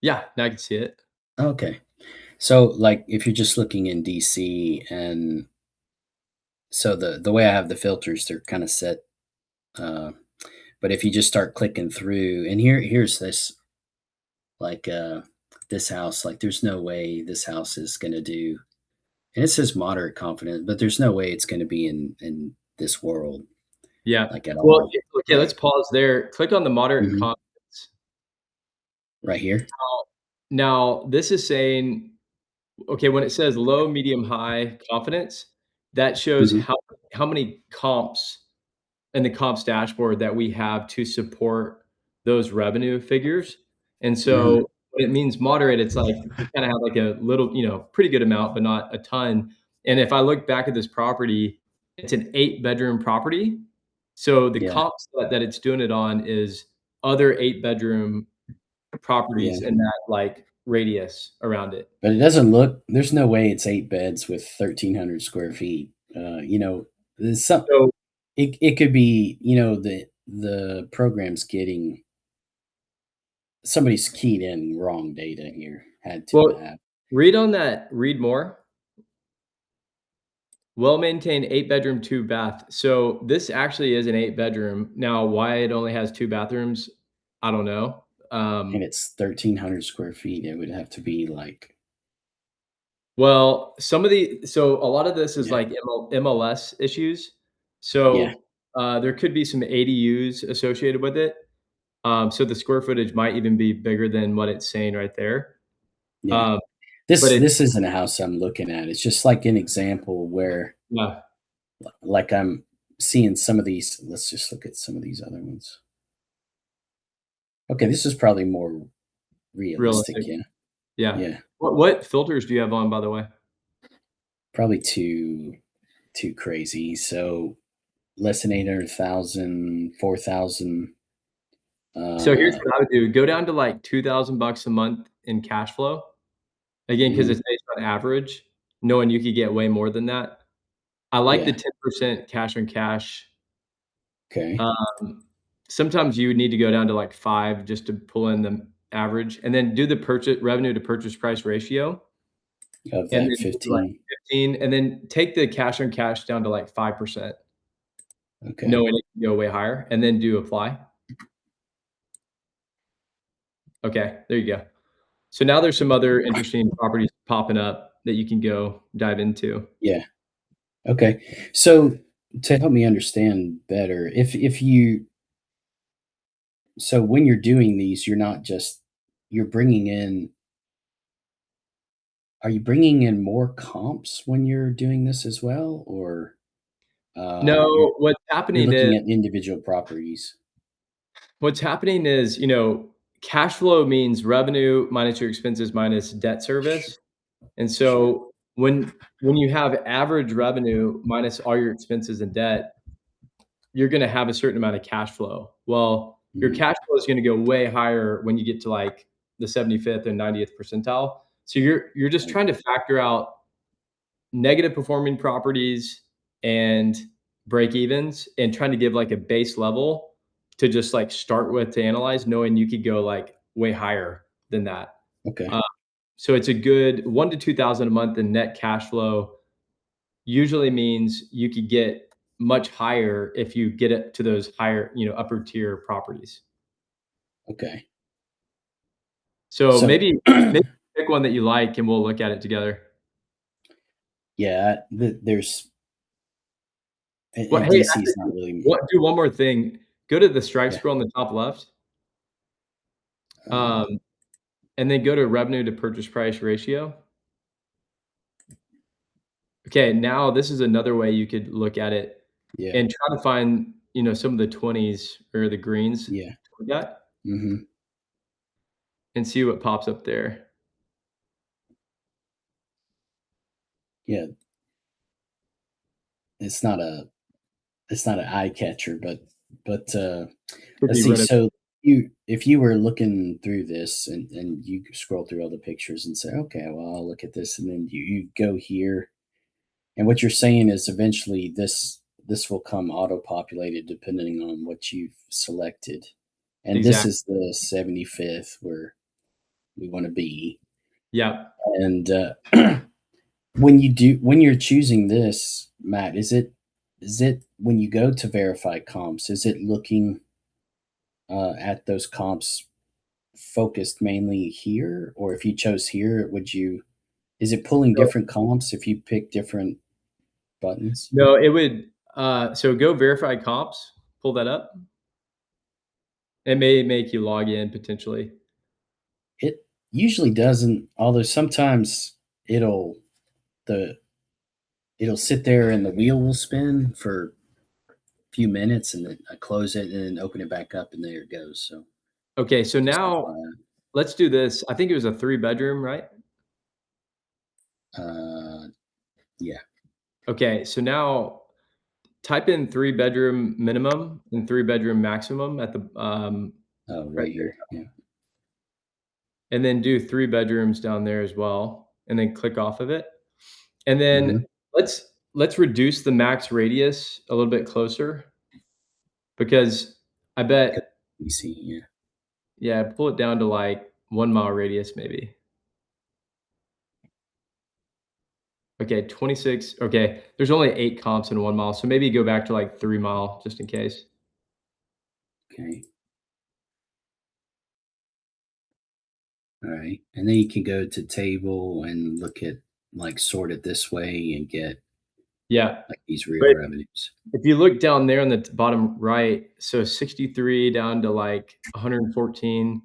Yeah, now I can see it. Okay. So like if you're just looking in DC, and so the way I have the filters, they're kind of set. But if you just start clicking through, and here's this, like this house, like there's no way this house is gonna do, and it says moderate confidence, but there's no way it's gonna be in this world, Yeah. like at Well, all. okay, let's pause there. Click on the moderate Mhm. confidence. Right here. Now, this is saying, okay, when it says low, medium, high confidence, that shows Mhm. how many comps in the comps dashboard that we have to support those revenue figures. And so when it means moderate, it's like you kind of have like a little, pretty good amount, but not a ton. And if I look back at this property, it's an 8-bedroom property. So the Yeah. comps that it's doing it on is other 8-bedroom properties Yeah. in that like radius around it. But it doesn't look. There's no way it's 8 beds with 1,300 square feet. There's some. So It could be. The program's getting. Somebody's keyed in wrong data here. Had to Well, have. read on that, read more. Well-maintained 8-bedroom, 2-bath. So this actually is an 8-bedroom. Now, why it only has 2 bathrooms, I don't know. And it's 1,300 square feet. It would have to be like. Well, so a lot of this is Yeah. like MLS issues. So Yeah. there could be some ADUs associated with it. So the square footage might even be bigger than what it's saying right there. Yeah. Um, This but it- this isn't a house I'm looking at. It's just like an example where, yeah. like, I'm seeing some of these. Let's just look at some of these other ones. Okay, this is probably more realistic. Realistic. Yeah. Yeah. Yeah. What filters do you have on, by the way? Probably too crazy. So less than 800,000, 4,000. So here's what I would do. Go down to like $2,000 a month in cash flow. Again, because Mhm. it's based on average, knowing you could get way more than that. I like the Yeah. 10% cash on cash. Okay. Sometimes you would need to go down to like 5 just to pull in the average, and then do the revenue to purchase price ratio. Of And that then do, like 15. 15, and then take the cash on cash down to like 5%, Okay. knowing it can go way higher, and then do apply. Okay, there you go. So now there's some other interesting properties popping up that you can go dive into. Yeah. Okay. So to help me understand better, if you so when you're doing these, you're not just you're bringing in are you bringing in more comps when you're doing this as well, or No, you're looking at individual properties? what's happening is, cash flow means revenue minus your expenses minus debt service. And so when you have average revenue minus all your expenses and debt, you're going to have a certain amount of cash flow. Well, your Mhm. cash flow is going to go way higher when you get to like the 75th and 90th percentile. So you're just Right. trying to factor out negative performing properties and break evens and trying to give like a base level to just like start with to analyze, knowing you could go like way higher than that. Okay. So it's a good 1 to 2,000 a month in net cash flow usually means you could get much higher if you get it to those higher, upper tier properties. Okay. So So maybe pick one that you like and we'll look at it together. yeah, there's Well, and hey, DC is not really do one more thing. Go to the strike Yeah. scroll on the top left. uh, And then go to revenue to purchase price ratio. Okay, now this is another way you could look at it yeah. and try to find, some of the 20s or the greens Yeah. we got Mhm. and see what pops up there. Yeah. It's not an eye catcher, but Could let's be see. rid of- So if you were looking through this and you scroll through all the pictures and say, okay, well, I'll look at this, and then you go here, and what you're saying is eventually this will come auto populated depending on what you've selected, and this Exactly. is the 75th where we want to be, Yeah. and when you're choosing this, Matt, is it when you go to verify comps, is it looking at those comps focused mainly here, or if you chose here, is it pulling different comps if you pick different buttons? No, it would so go verify comps, pull that up. It may make you log in potentially. It usually doesn't, although sometimes it'll the it'll sit there and the wheel will spin for a few minutes, and then I close it and then open it back up, and there it goes. So Okay, so just now FYI. let's do this. I think it was a 3-bedroom, right? Yeah. Okay, so now type in 3-bedroom minimum and 3-bedroom maximum at the Oh, right right here. Yeah. and then do 3 bedrooms down there as well, and then click off of it. And then Mhm. let's reduce the max radius a little bit closer because I bet, You see, yeah. yeah, pull it down to like 1 mile radius maybe. Okay, 26. Okay, there's only 8 comps in 1 mile, so maybe go back to like 3 mile just in case. Okay. All right. And then you can go to table and look at like sort it this way and get Yeah. like these real Right. revenues. If you look down there on the bottom right, so 63 down to like 114.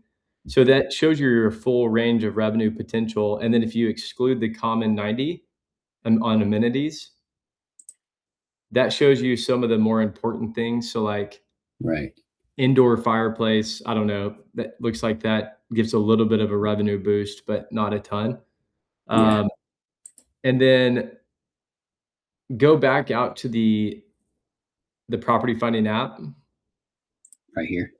So that shows you your full range of revenue potential. And then if you exclude the common 90 on amenities, that shows you some of the more important things. So like Right. indoor fireplace, I don't know, that looks like that gives a little bit of a revenue boost, but not a ton. Yeah. And then go back out to the property finding app. Right here.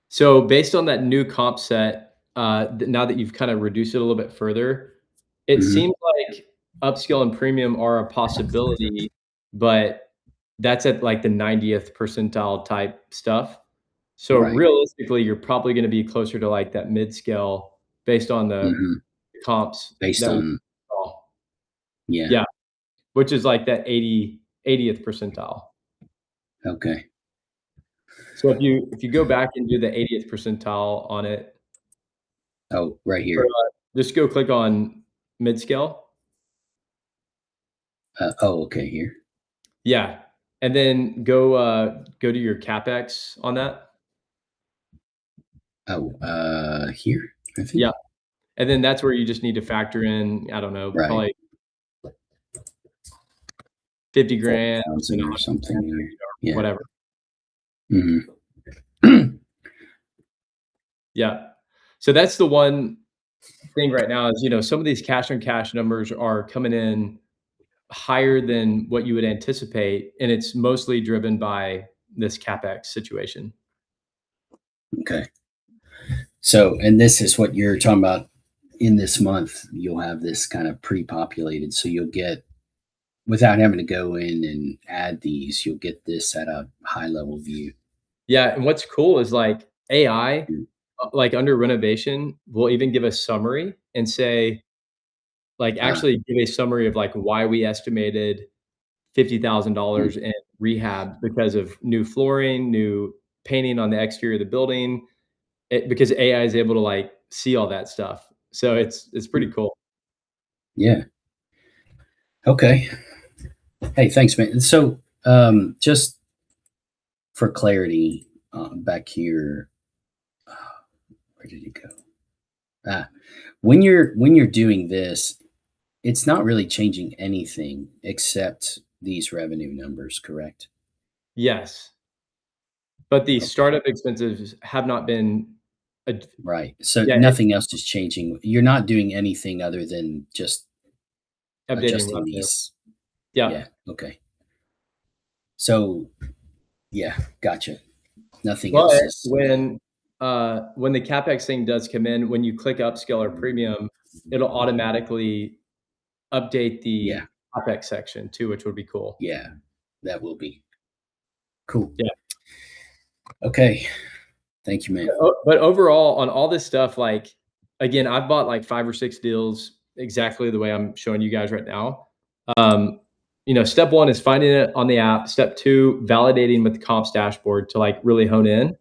So based on that new comp set, now that you've kind of reduced it a little bit further, it Mhm. seems like upscale and premium are a possibility, but that's at like the 90th percentile type stuff. So Right. realistically, you're probably going to be closer to like that mid scale based on the Mhm. comps Based that we on saw. yeah. Yeah, which is like that 80th percentile. Okay. So if you go back and do the 80th percentile on it, Oh, right or, here. just go click on mid scale. Oh, okay, here. Yeah, and then go to your capex on that. Oh, here. I think. Yeah, and then that's where you just need to factor in, I don't know, Right. probably 50 grand, 4,000 or something here. Yeah. whatever. Mm-hmm. Yeah. So that's the one thing right now is, some of these cash on cash numbers are coming in higher than what you would anticipate, and it's mostly driven by this capex situation. Okay. So, and this is what you're talking about in this month, you'll have this kind of pre-populated. So you'll get, without having to go in and add these, you'll get this at a high level view. Yeah, and what's cool is like AI, Mm. like under renovation, will even give a summary and say, like actually give a summary of like why we estimated $50,000 in rehab because of new flooring, new painting on the exterior of the building, because AI is able to like see all that stuff. So it's pretty cool. Yeah. Okay. Hey, thanks, man. So, just for clarity, back here, where did it go? When you're doing this, it's not really changing anything except these revenue numbers, correct? Yes. But the Okay. startup expenses have not been Right. So Yeah, nothing else is changing. You're not doing anything other than just updating adjusting revenue. these. Yeah. Yeah. Okay. So, yeah, gotcha. Nothing But else is. when the CapEx thing does come in, when you click upscale or premium, it'll automatically update the Yeah. CapEx section too, which would be cool. Yeah, that will be cool. Yeah. Okay. Thank you, man. But overall, on all this stuff, like again, I've bought like 5 or 6 deals exactly the way I'm showing you guys right now. Step 1 is finding it on the app. Step 2, validating with the comps dashboard to like really hone in.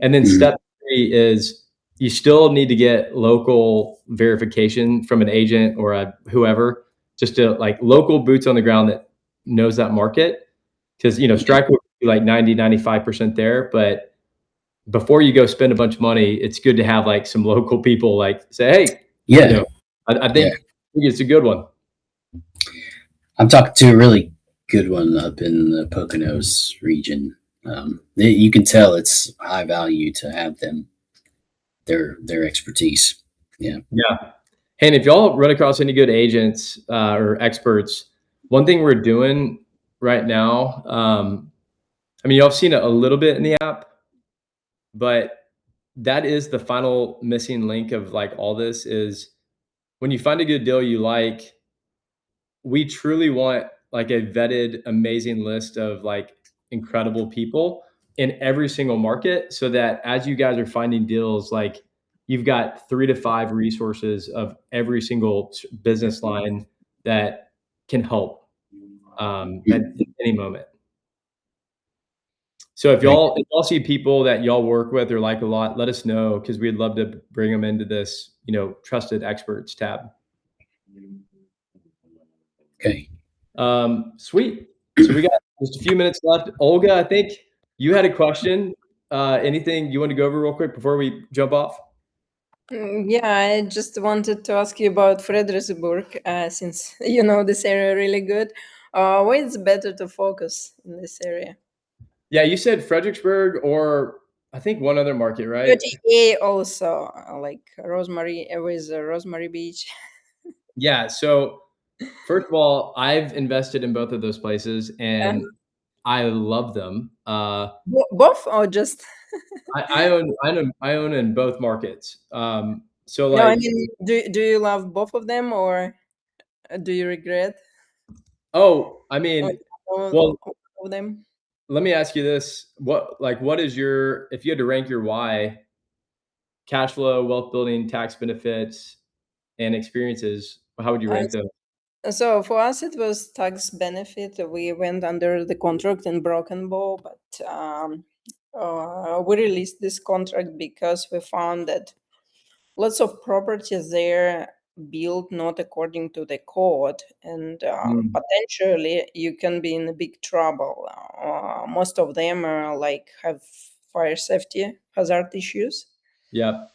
And then Mhm. step 3 is you still need to get local verification from an agent or whoever, just to like local boots on the ground that knows that market. Because, Strike will be like 90-95% there, but before you go spend a bunch of money, it's good to have like some local people like say, hey, Yeah. I think it's a good one. I'm talking to a really good one up in the Poconos region. You can tell it's high value to have them, their expertise. Yeah. Yeah. And if y'all run across any good agents or experts, one thing we're doing right now, y'all have seen it a little bit in the app, but that is the final missing link of like all this is when you find a good deal you like, we truly want like a vetted, amazing list of like incredible people in every single market so that as you guys are finding deals, like you've got 3 to 5 resources of every single business line that can help at any moment. So if y'all see people that y'all work with or like a lot, let us know because we'd love to bring them into this, trusted experts tab. Okay. Sweet. So we got just a few minutes left. Olga, I think you had a question. Anything you want to go over real quick before we jump off? Yeah, I just wanted to ask you about Fredericksburg, since you know this area really good. Where it's better to focus in this area? Yeah, you said Fredericksburg or I think one other market, right? 30A also, like Rosemary, with Rosemary Beach. Yeah. So first of all, I've invested in both of those places and I love them. Both or just? I own in both markets. So No, I like, mean, do you love both of them or do you regret I mean, all well, of them? let me ask you this. What is your, if you had to rank your why, cash flow, wealth building, tax benefits, and experiences, how would you rank them? So for us, it was tax benefit. We went under the contract in Broken Bow, but we released this contract because we found that lots of properties there built not according to the code, and potentially you can be in a big trouble. Most of them are like have fire safety hazard issues. Yep.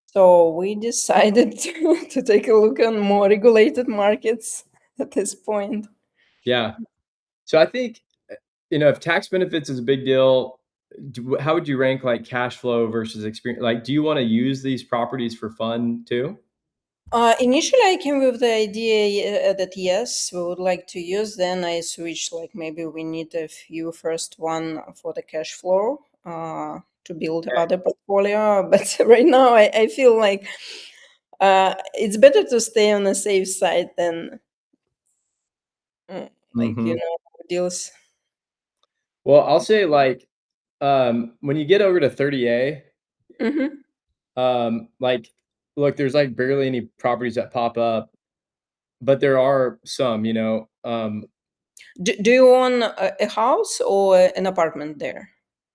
So we decided to take a look on more regulated markets at this point. Yeah. So I think, if tax benefits is a big deal, how would you rank like cash flow versus experience? Like, do you want to use these properties for fun too? Initially, I came with the idea that yes, we would like to use. Then I switched, like maybe we need a few first one for the cash flow to build other portfolio. But right now, I feel like it's better to stay on the safe side than Mhm. deals. Well, I'll say like, when you get over to 30A, hmm like, look, there's like barely any properties that pop up, but there are some, Do you own a house or an apartment there?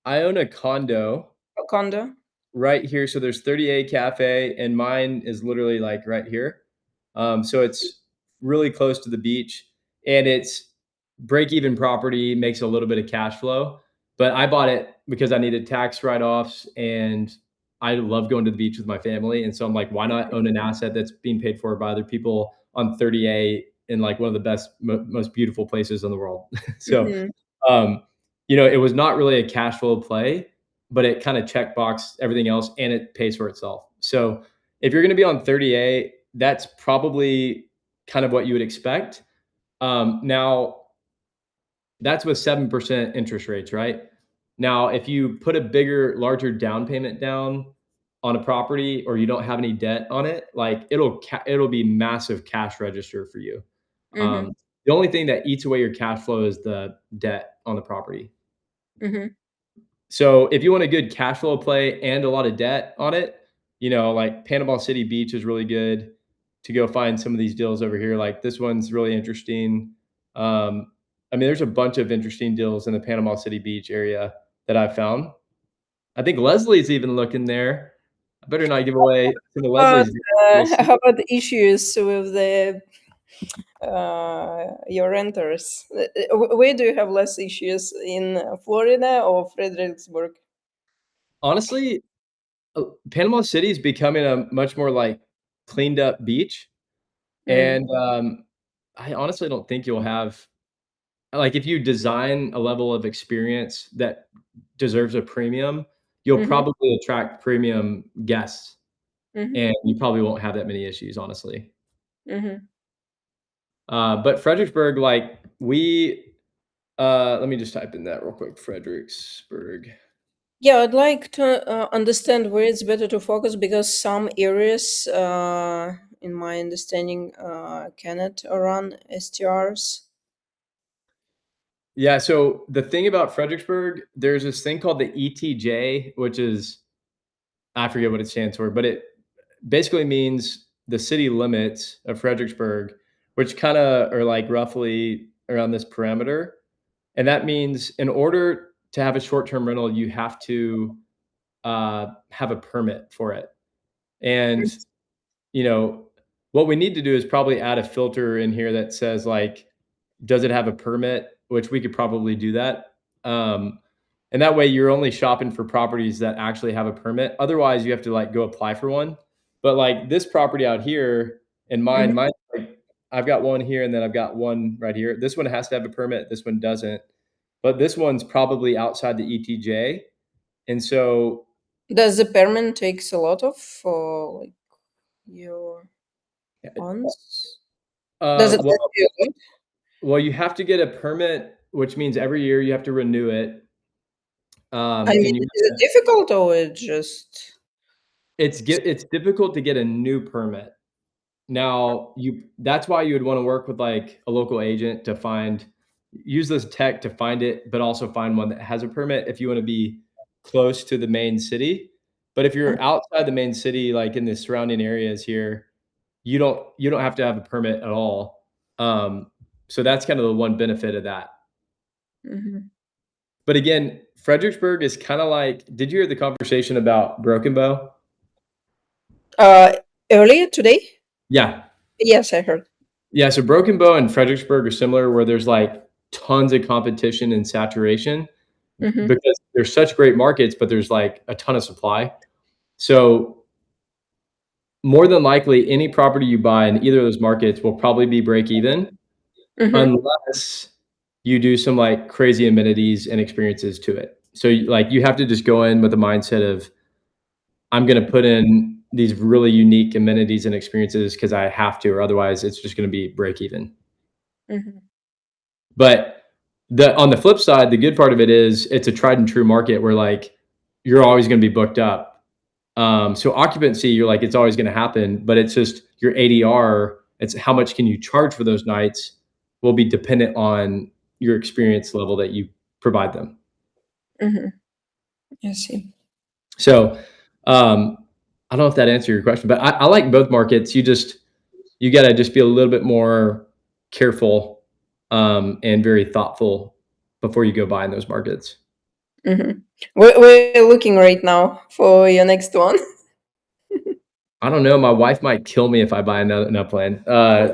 I own a condo A condo? right here. So there's 30A cafe and mine is literally like right here. So it's really close to the beach and it's break even property, makes a little bit of cash flow. But I bought it because I needed tax write-offs and I love going to the beach with my family. And so I'm like, why not own an asset that's being paid for by other people on 30A in like one of the best, most beautiful places in the world? So, Mhm. um, it was not really a cash flow play, but it kind of checkboxed everything else and it pays for itself. So if you're going to be on 30A, that's probably kind of what you would expect. Now, that's with 7% interest rates, right? Now, if you put a larger down payment down on a property or you don't have any debt on it, like it'll be massive cash register for you. Mhm. The only thing that eats away your cash flow is the debt on the property. Mhm. So if you want a good cash flow play and a lot of debt on it, like Panama City Beach is really good to go find some of these deals over here. Like this one's really interesting. There's a bunch of interesting deals in the Panama City Beach area that I've found. I think Leslie's even looking there. I better not give away some of But, Leslie's. We'll see. how about the issues with the your renters? Where do you have less issues in Florida or Fredericksburg? Honestly, Panama City is becoming a much more like cleaned up beach. Mm. And I honestly don't think you'll have like if you design a level of experience that deserves a premium, you'll Mhm. probably attract premium guests Mhm. and you probably won't have that many issues, honestly. Mhm. But Fredericksburg, like let me just type in that real quick. Fredericksburg. Yeah, I'd like to understand where it's better to focus because some areas, in my understanding, cannot run STRs. Yeah, so the thing about Fredericksburg, there's this thing called the ETJ, which is I forget what it stands for, but it basically means the city limits of Fredericksburg, which kind of are like roughly around this parameter. And that means in order to have a short-term rental, you have to have a permit for it. And you know what we need to do is probably add a filter in here that says like, does it have a permit? Which we could probably do that. And that way you're only shopping for properties that actually have a permit. Otherwise, you have to like go apply for one. But like this property out here and Mhm. mine, like I've got one here and then I've got one right here. This one has to have a permit. This one doesn't. But this one's probably outside the ETJ. And so, Does the permit takes a lot of for like your funds? Does it well, cost you a lot? you have to get a permit, which means every year you have to renew it. I mean, And you is it difficult or it just it's difficult to get a new permit. Now, that's why you would wanna work with, like, a local agent to use this tech to find it, but also find one that has a permit if you wanna be close to the main city. But if you're outside the main city, like, in the surrounding areas here, you don't have to have a permit at all. So that's kind of the one benefit of that. Mhm. But again, Fredericksburg is kind of like, did you hear the conversation about Broken Bow? Earlier today? Yeah. Yes, I heard. Yeah. So Broken Bow and Fredericksburg are similar, where there's like tons of competition and saturation Mhm. because there's such great markets, but there's like a ton of supply. So more than likely, any property you buy in either of those markets will probably be break even, Mhm. unless you do some like crazy amenities and experiences to it. So like you have to just go in with the mindset of, I'm going to put in these really unique amenities and experiences because I have to, or otherwise it's just going to be break even. Mhm. But on the flip side, the good part of it is it's a tried and true market where like you're always going to be booked up. So occupancy, you're like, it's always going to happen, but it's just your ADR. It's how much can you charge for those nights will be dependent on your experience level that you provide them. Mhm. I see. So I don't know if that answered your question, but I like both markets. You got to just be a little bit more careful and very thoughtful before you go buy in those markets. Mhm. We're looking right now for your next one. I don't know. My wife might kill me if I buy an Upland. Well,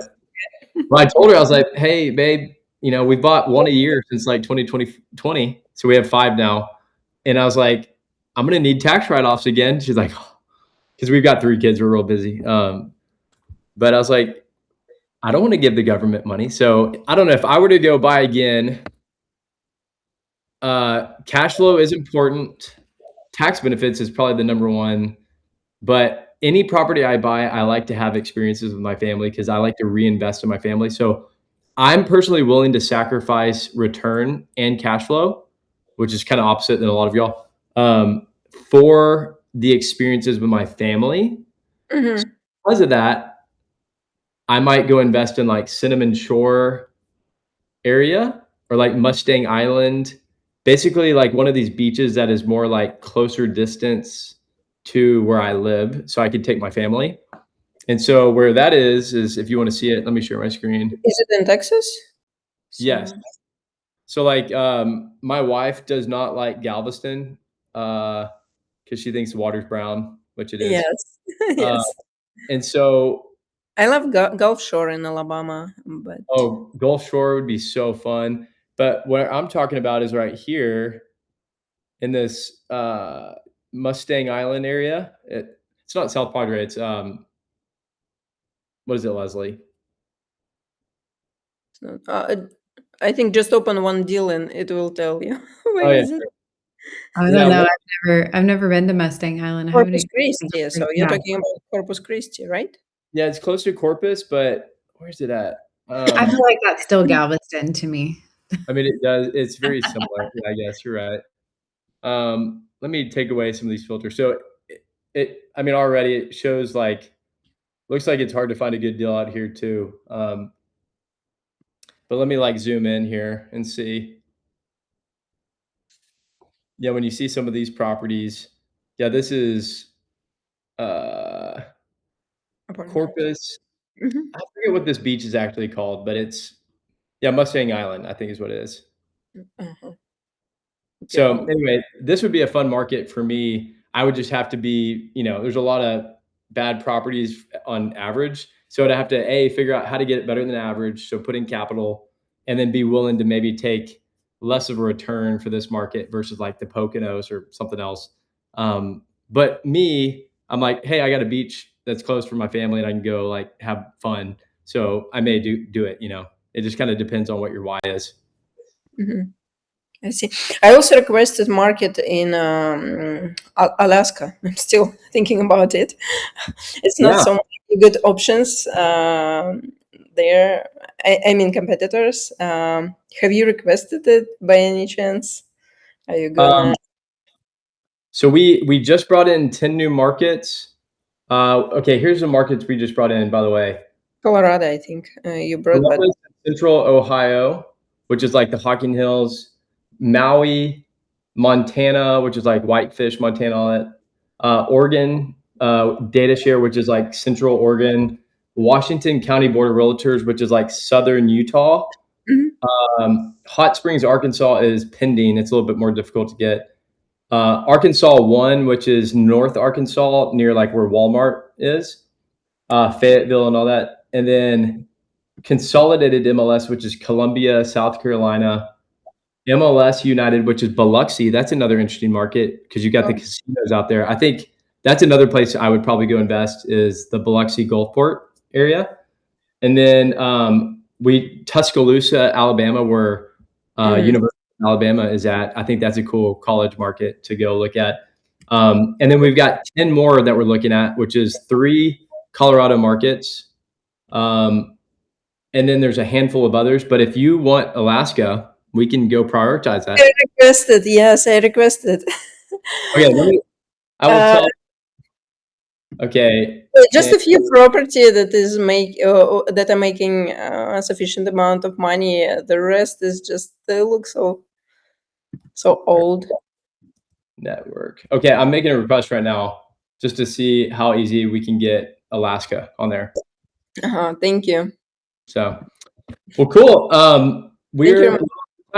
I told her, I was like, hey, babe, we bought one a year since like 2020. So we have 5 now. And I was like, I'm going to need tax write-offs again. She's like, because we've got 3 kids. We're real busy. But I was like, I don't want to give the government money. So I don't know if I were to go buy again, cash flow is important. Tax benefits is probably the number one, but any property I buy, I like to have experiences with my family because I like to reinvest in my family. So I'm personally willing to sacrifice return and cash flow, which is kind of opposite than a lot of y'all, for the experiences with my family. Mhm. Because of that, I might go invest in like Cinnamon Shore area or like Mustang Island, basically like one of these beaches that is more like closer distance to where I live, so I could take my family. And so where that is if you want to see it, let me share my screen. Is it in Texas? Yes. So like my wife does not like Galveston because she thinks the water's brown, which it is. Yes. Yes. And so I love Gulf Shore in Alabama, but Gulf Shore would be so fun. But what I'm talking about is right here in this Mustang Island area. It's not South Padre. It's what is it, Leslie? I think just open one deal and it will tell you. Where Oh yeah, is it? I Yeah, don't know. what- I've never been to Mustang Island. I haven't Corpus even Christi. So you're yeah. talking about Corpus Christi, right? yeah, it's close to Corpus, but where's it at? I feel like that's still Galveston to me. I mean, it does. It's very similar. Yeah, I guess you're right. Let me take away some of these filters. So I mean, already it shows like, looks like it's hard to find a good deal out here too. But let me like zoom in here and see. Yeah, when you see some of these properties, yeah, this is Corpus. Mhm. I forget what this beach is actually called, but it's Mustang Island, I think is what it is. Uh-huh. So Yeah. anyway, this would be a fun market for me. I would just have to be, there's a lot of bad properties on average. So I'd have to figure out how to get it better than average. So put in capital and then be willing to maybe take less of a return for this market versus like the Poconos or something else. But me, I'm like, hey, I got a beach that's close for my family and I can go like have fun. So I may do it, it just kind of depends on what your why is. Mhm. I see. I also requested market in Alaska. I'm still thinking about it. It's not Yeah. so many good options there. I mean, competitors. Have you requested it by any chance? Are you gonna? So we just brought in 10 new markets. Okay, here's the markets we just brought in, by the way. Colorado, I think you brought, but Columbus, Central Ohio, which is like the Hocking Hills, Maui, Montana, which is like Whitefish, Montana, all that. Oregon, Data Share, which is like Central Oregon, Washington County Board of Realtors, which is like Southern Utah, Mhm. Hot Springs, Arkansas is pending. It's a little bit more difficult to get. Arkansas 1, which is North Arkansas, near like where Walmart is, Fayetteville and all that. And then Consolidated MLS, which is Columbia, South Carolina. MLS United, which is Biloxi. That's another interesting market because you got the casinos out there. I think that's another place I would probably go invest is the Biloxi Gulfport area. And then Tuscaloosa, Alabama, where University of Alabama is at. I think that's a cool college market to go look at. And then we've got 10 more that we're looking at, which is 3 Colorado markets. And then there's a handful of others. But if you want Alaska, we can go prioritize that. I requested. Yes, I requested. Okay, I will tell. Okay. Just a few property that is that are making a sufficient amount of money. The rest is just they look so old. Network. Okay, I'm making a request right now just to see how easy we can get Alaska on there. Thank you. So, well, cool. We're you.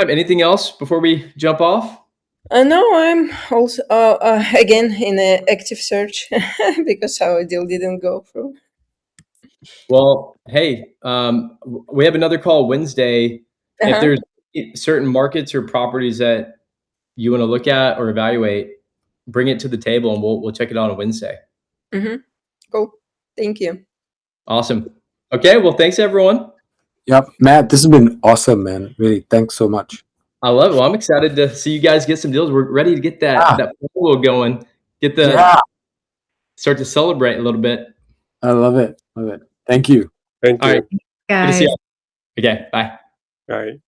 anything else before we jump off? No, I'm also again in an active search because our deal didn't go through. Well, hey, we have another call Wednesday. If there's certain markets or properties that you want to look at or evaluate, bring it to the table and we'll check it out on Wednesday. Cool. Thank you. Awesome. Okay. Well, thanks everyone. Yep, Matt, this has been awesome, man. Really, thanks so much. I love it. Well, I'm excited to see you guys get some deals. We're ready to get that photo going. Get start to celebrate a little bit. I love it. Love it. Thank you. Thank you. All right. Good to Guys. see you. Okay. Bye. Bye.